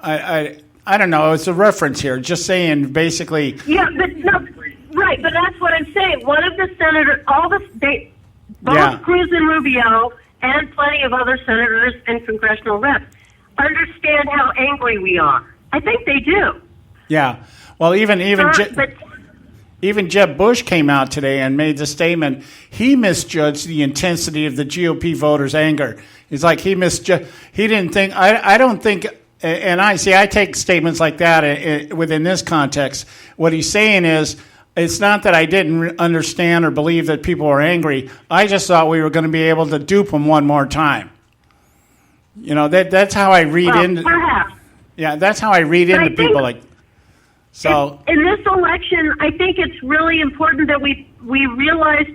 I don't know. It's a reference here, just saying basically. Yeah, but no, right. But that's what I'm saying. One of the senators, both Cruz and Rubio, and plenty of other senators and congressional reps understand how angry we are. I think they do. Yeah. Well, even Jeb Bush came out today and made the statement he misjudged the intensity of the GOP voters' anger. He's like he didn't think. I don't think. And I take statements like that within this context. What he's saying is, it's not that I didn't understand or believe that people are angry. I just thought we were going to be able to dupe them one more time. That's how I read into. Perhaps. Yeah, that's how I read into people. So in this election, I think it's really important that we realize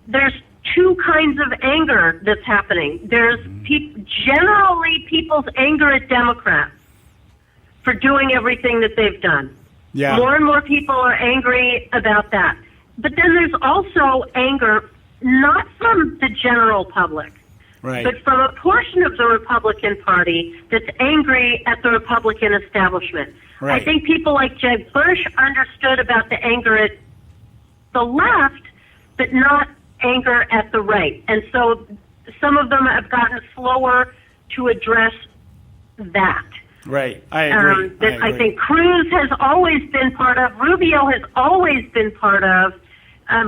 there's two kinds of anger that's happening. There's generally people's anger at Democrats for doing everything that they've done. Yeah. More and more people are angry about that. But then there's also anger not from the general public, right, but from a portion of the Republican Party that's angry at the Republican establishment. Right. I think people like Jeb Bush understood about the anger at the left, but not anger at the right. And so some of them have gotten slower to address that. Right. I agree. That I think Cruz has always been part of. Rubio has always been part of.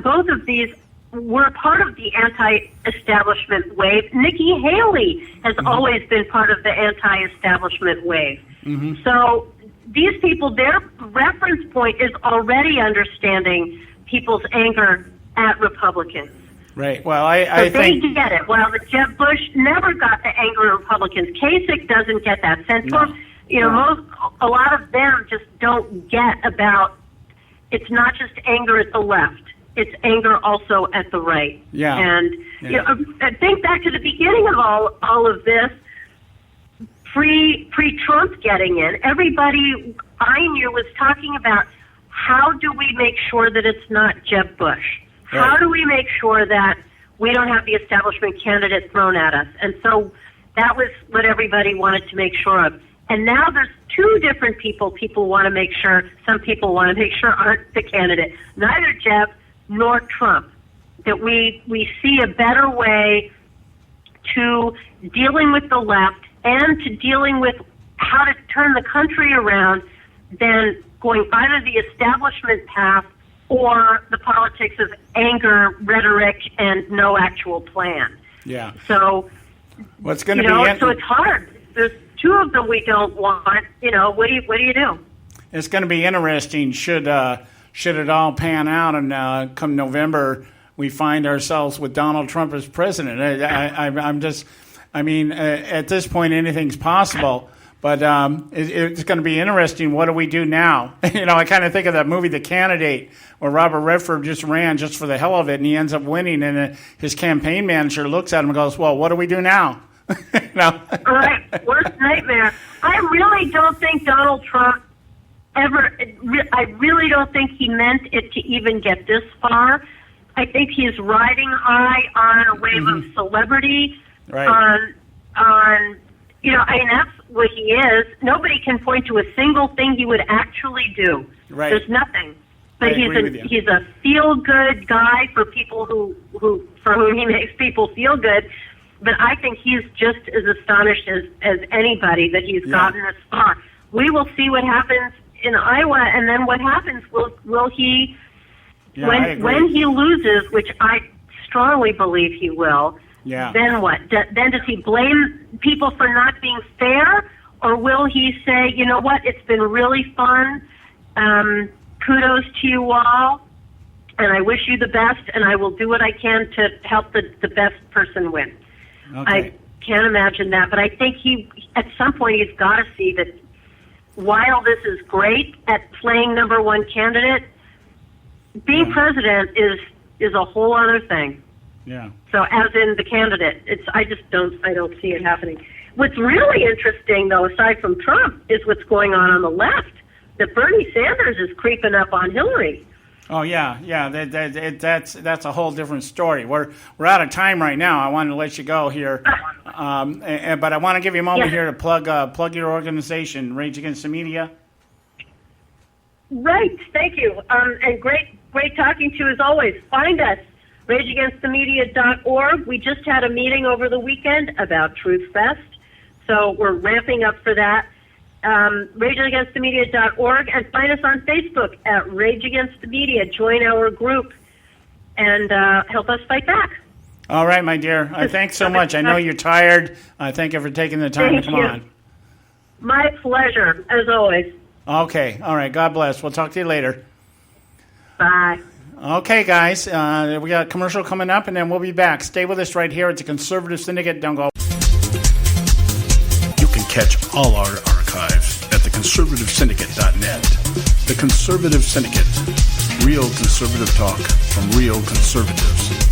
Both of these were part of the anti-establishment wave. Nikki Haley has always been part of the anti-establishment wave. So these people, their reference point is already understanding people's anger at Republicans. Right. Well, I think they get it. Well, Jeb Bush never got the anger of Republicans. Kasich doesn't get that. Santorum, a lot of them just don't get about. It's not just anger at the left. It's anger also at the right. Yeah. And I think back to the beginning of all of this, pre-Trump getting in, everybody I knew was talking about how do we make sure that it's not Jeb Bush? Right. How do we make sure that we don't have the establishment candidate thrown at us? And so that was what everybody wanted to make sure of. And now there's two different people want to make sure, some people want to make sure aren't the candidate. Neither Jeb nor Trump. That we see a better way to dealing with the left and to dealing with how to turn the country around than going either the establishment path or the politics of anger, rhetoric, and no actual plan. Yeah. So, what's going to be? So it's hard. There's two of them we don't want. What do you do? It's going to be interesting. Should it all pan out and come November, we find ourselves with Donald Trump as president? At this point, anything's possible. But it's going to be interesting. What do we do now? I kind of think of that movie, The Candidate, where Robert Redford just ran just for the hell of it, and he ends up winning. And his campaign manager looks at him and goes, "Well, what do we do now?" Right, worst nightmare. I really don't think Donald Trump ever. I really don't think he meant it to even get this far. I think he's riding high on a wave of celebrity. Right. That's what he is. Nobody can point to a single thing he would actually do. Right. There's nothing. But he's a feel-good guy for people for whom he makes people feel good. But I think he's just as astonished as anybody that he's gotten this far. We will see what happens in Iowa, and then what happens? Will he, when he loses, which I strongly believe he will, then what? Then does he blame people for not being fair, or will he say, you know what, it's been really fun, kudos to you all, and I wish you the best, and I will do what I can to help the best person win. Okay. I can't imagine that, but I think at some point he's got to see that while this is great at playing number one candidate, being president is a whole other thing. Yeah. So as in the candidate, I don't see it happening. What's really interesting, though, aside from Trump, is what's going on the left. That Bernie Sanders is creeping up on Hillary. Oh yeah. That's a whole different story. We're out of time right now. I wanted to let you go here, but I want to give you a moment here to plug your organization, Rage Against the Media. Right. Thank you. And great talking to you as always. Find us. RageAgainstTheMedia.org. We just had a meeting over the weekend about Truth Fest, so we're ramping up for that. RageAgainstTheMedia.org, and find us on Facebook at Rage Against the Media. Join our group and help us fight back. All right, my dear. Thanks so much. I know you're tired. Thank you for taking the time to come on. My pleasure, as always. Okay. All right. God bless. We'll talk to you later. Bye. Okay, guys, we got a commercial coming up, and then we'll be back. Stay with us right here at the Conservative Syndicate. Don't go. You can catch all our archives at theconservativesyndicate.net. The Conservative Syndicate. Real conservative talk from real conservatives.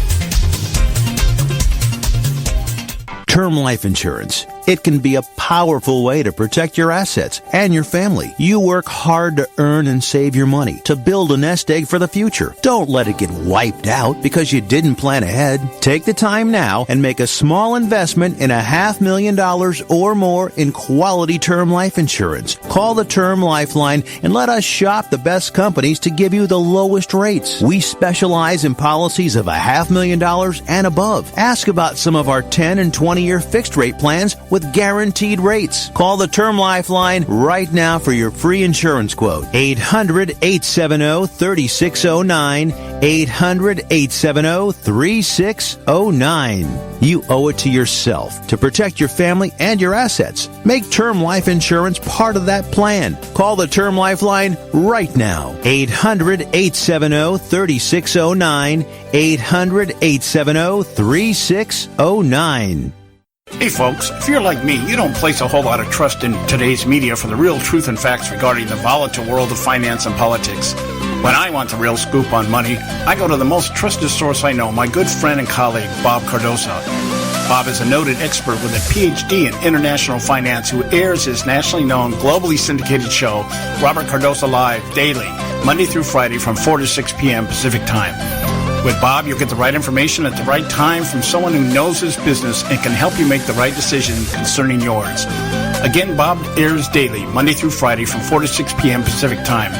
Term life insurance. It can be a powerful way to protect your assets and your family. You work hard to earn and save your money to build a nest egg for the future. Don't let it get wiped out because you didn't plan ahead. Take the time now and make a small investment in $500,000 or more in quality term life insurance. Call the Term Lifeline and let us shop the best companies to give you the lowest rates. We specialize in policies of $500,000 and above. Ask about some of our 10 and 20-year fixed rate plans with guaranteed rates. Call the Term Lifeline right now for your free insurance quote. 800-870-3609. 800-870-3609. You owe it to yourself to protect your family and your assets. Make term life insurance part of that plan. Call the Term Lifeline right now. 800-870-3609. 800-870-3609. Hey folks, if you're like me, you don't place a whole lot of trust in today's media for the real truth and facts regarding the volatile world of finance and politics. When I want the real scoop on money, I go to the most trusted source I know, my good friend and colleague, Bob Cardoso. Bob is a noted expert with a PhD in international finance who airs his nationally known, globally syndicated show, Robert Cardoso Live, daily, Monday through Friday from 4 to 6 p.m. Pacific Time. With Bob, you'll get the right information at the right time from someone who knows his business and can help you make the right decision concerning yours. Again, Bob airs daily, Monday through Friday from 4 to 6 p.m. Pacific Time.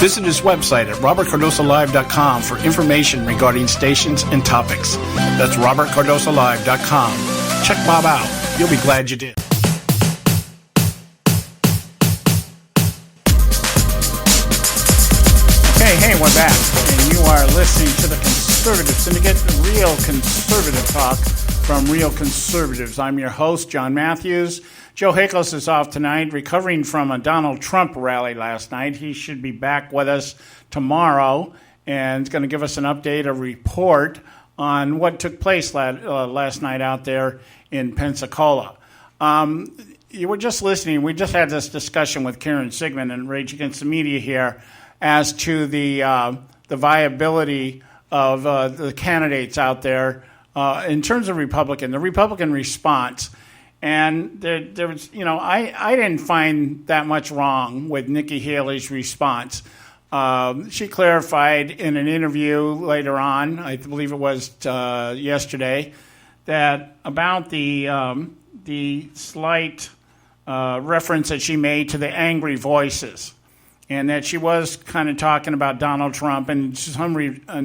Visit his website at robertcardosolive.com for information regarding stations and topics. That's robertcardosolive.com. Check Bob out. You'll be glad you did. Hey, we're back. And you are listening to the Conservative Syndicate, real conservative talk from real conservatives. I'm your host, John Matthews. Joe Hickles is off tonight, recovering from a Donald Trump rally last night. He should be back with us tomorrow and is going to give us an update, a report on what took place last night out there in Pensacola. You were just listening. We just had this discussion with Karen Sigmund and Rage Against the Media here as to the viability of the candidates out there in terms of the Republican response. And there was, I didn't find that much wrong with Nikki Haley's response. She clarified in an interview later on, I believe it was yesterday, that about the slight reference that she made to the angry voices, and that she was kind of talking about Donald Trump and in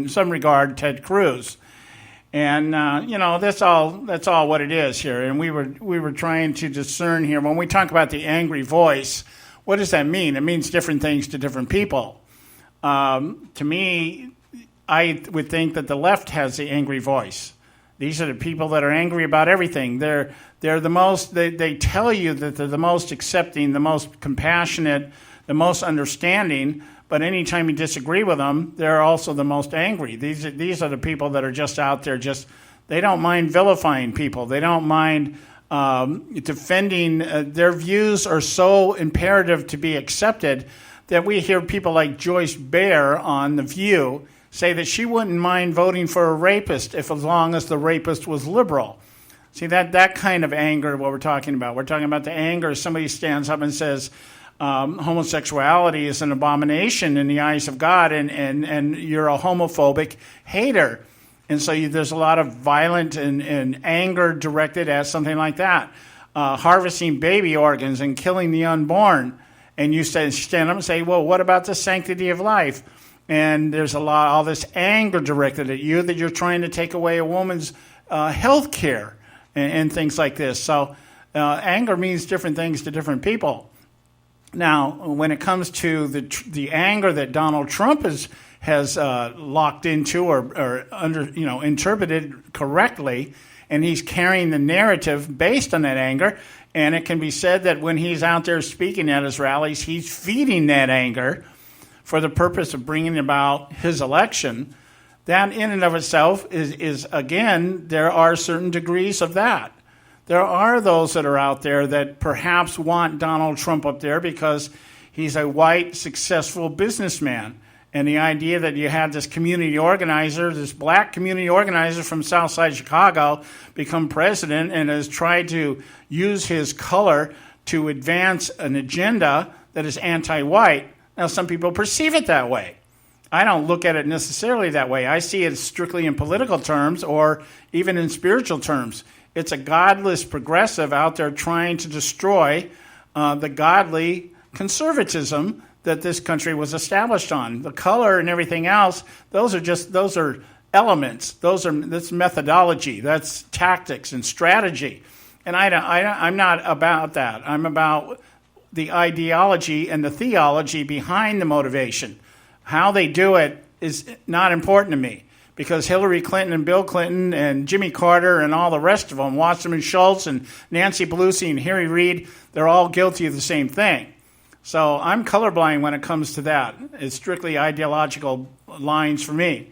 some regard Ted Cruz. And that's all what it is here. And we were trying to discern here when we talk about the angry voice. What does that mean? It means different things to different people. To me, I would think that the left has the angry voice. These are the people that are angry about everything. They're the most. They tell you that they're the most accepting, the most compassionate, the most understanding. But anytime you disagree with them, they're also the most angry. These are the people that are just out there. They don't mind vilifying people. They don't mind defending. Their views are so imperative to be accepted that we hear people like Joyce Baer on The View say that she wouldn't mind voting for a rapist as long as the rapist was liberal. See, that kind of anger, what we're talking about. We're talking about the anger. Somebody stands up and says, homosexuality is an abomination in the eyes of God, and you're a homophobic hater. And so there's a lot of violent and anger directed at something like that. Harvesting baby organs and killing the unborn. And you stand up and say, well, what about the sanctity of life? And there's all this anger directed at you that you're trying to take away a woman's health care and things like this. So anger means different things to different people. Now, when it comes to the anger that Donald Trump has locked into or interpreted correctly, and he's carrying the narrative based on that anger, and it can be said that when he's out there speaking at his rallies, he's feeding that anger for the purpose of bringing about his election. That in and of itself is again, there are certain degrees of that. There are those that are out there that perhaps want Donald Trump up there because he's a white, successful businessman. And the idea that you had this community organizer, this black community organizer from Southside Chicago, become president and has tried to use his color to advance an agenda that is anti-white. Now, some people perceive it that way. I don't look at it necessarily that way. I see it strictly in political terms or even in spiritual terms. It's a godless progressive out there trying to destroy the godly conservatism that this country was established on. The color and everything else, those are elements. That's methodology. That's tactics and strategy. And I'm not about that. I'm about the ideology and the theology behind the motivation. How they do it is not important to me, because Hillary Clinton and Bill Clinton and Jimmy Carter and all the rest of them, Wasserman Schultz and Nancy Pelosi and Harry Reid, they're all guilty of the same thing. So I'm colorblind when it comes to that. It's strictly ideological lines for me.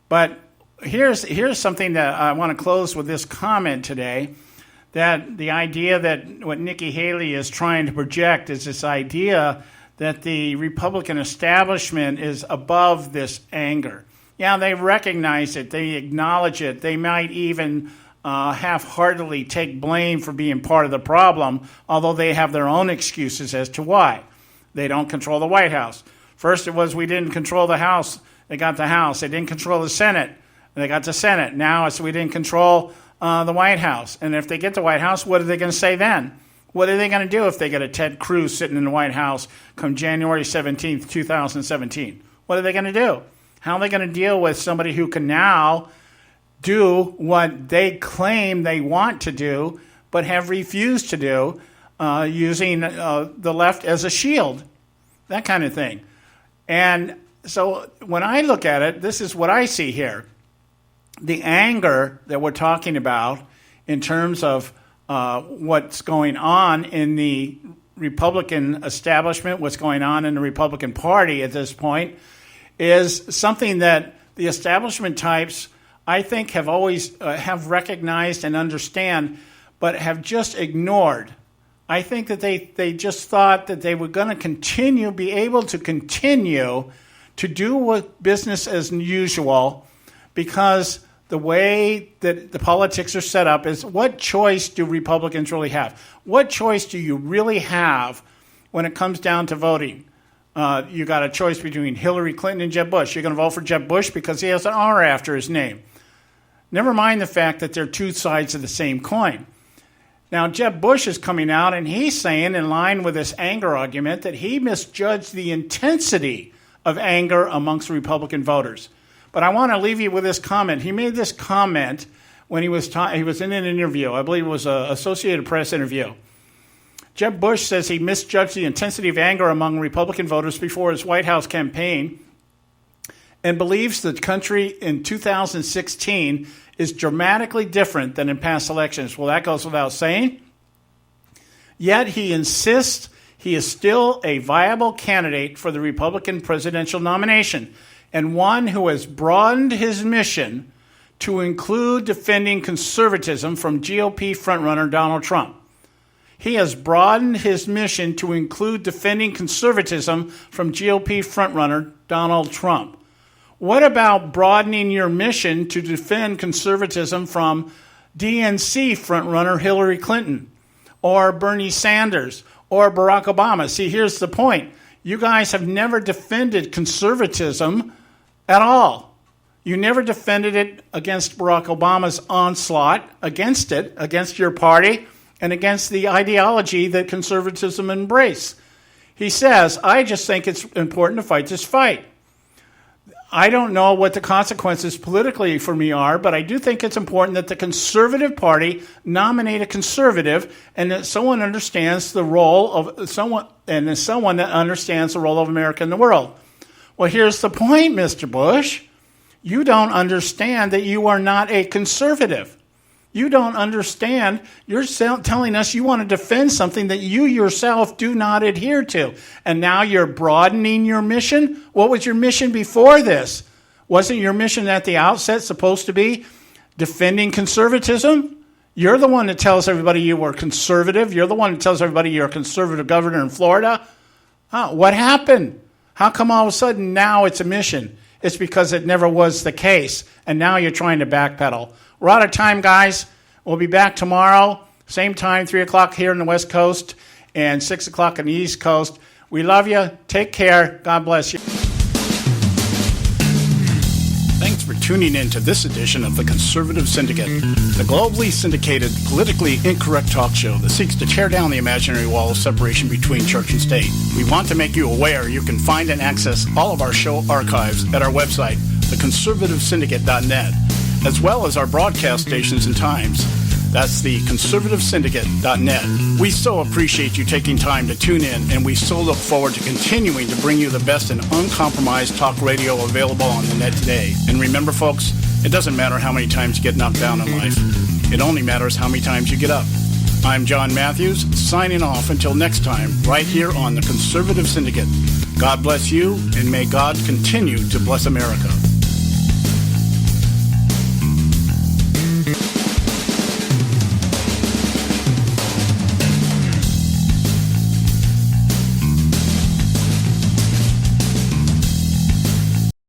But here's something that I want to close with this comment today, that the idea that what Nikki Haley is trying to project is this idea that the Republican establishment is above this anger. Yeah, they recognize it. They acknowledge it. They might even half-heartedly take blame for being part of the problem, although they have their own excuses as to why. They don't control the White House. First it was we didn't control the House. They got the House. They didn't control the Senate. They got the Senate. Now it's we didn't control the White House. And if they get the White House, what are they going to say then? What are they going to do if they get a Ted Cruz sitting in the White House come January 17th, 2017? What are they going to do? How are they going to deal with somebody who can now do what they claim they want to do but have refused to do, using the left as a shield, that kind of thing? And so when I look at it, this is what I see here. The anger that we're talking about in terms of what's going on in the Republican establishment, what's going on in the Republican Party at this point, is something that the establishment types, I think, have always have recognized and understand, but have just ignored. I think that they just thought that they were going to be able to continue to do what business as usual, because the way that the politics are set up is, what choice do Republicans really have? What choice do you really have when it comes down to voting? You got a choice between Hillary Clinton and Jeb Bush. You're going to vote for Jeb Bush because he has an R after his name. Never mind the fact that they're two sides of the same coin. Now, Jeb Bush is coming out and he's saying, in line with this anger argument, that he misjudged the intensity of anger amongst Republican voters. But I want to leave you with this comment. He made this comment when he was in an interview. I believe it was an Associated Press interview. Jeb Bush says he misjudged the intensity of anger among Republican voters before his White House campaign and believes the country in 2016 is dramatically different than in past elections. Well, that goes without saying. Yet he insists he is still a viable candidate for the Republican presidential nomination, and one who has broadened his mission to include defending conservatism from GOP frontrunner Donald Trump. He has broadened his mission to include defending conservatism from GOP frontrunner Donald Trump. What about broadening your mission to defend conservatism from DNC frontrunner Hillary Clinton or Bernie Sanders or Barack Obama? See, here's the point. You guys have never defended conservatism at all. You never defended it against Barack Obama's onslaught, against your party, and against the ideology that conservatism embrace. He says, I just think it's important to fight this fight. I don't know what the consequences politically for me are, but I do think it's important that the Conservative Party nominate a conservative, and that someone understands the role of someone that understands the role of America in the world. Well, here's the point, Mr. Bush. You don't understand that you are not a conservative. You don't understand. You're telling us you want to defend something that you yourself do not adhere to. And now you're broadening your mission? What was your mission before this? Wasn't your mission at the outset supposed to be defending conservatism? You're the one that tells everybody you were conservative. You're the one that tells everybody you're a conservative governor in Florida. What happened? How come all of a sudden now it's a mission? It's because it never was the case, and now you're trying to backpedal. We're out of time, guys. We'll be back tomorrow, same time, 3 o'clock here on the West Coast and 6 o'clock on the East Coast. We love you. Take care. God bless you. Thanks for tuning in to this edition of the Conservative Syndicate, the globally syndicated, politically incorrect talk show that seeks to tear down the imaginary wall of separation between church and state. We want to make you aware you can find and access all of our show archives at our website, theconservativesyndicate.net, as well as our broadcast stations and times. That's the conservativesyndicate.net. We so appreciate you taking time to tune in, and we so look forward to continuing to bring you the best and uncompromised talk radio available on the net today. And remember, folks, it doesn't matter how many times you get knocked down in life. It only matters how many times you get up. I'm John Matthews, signing off until next time, right here on the Conservative Syndicate. God bless you, and may God continue to bless America.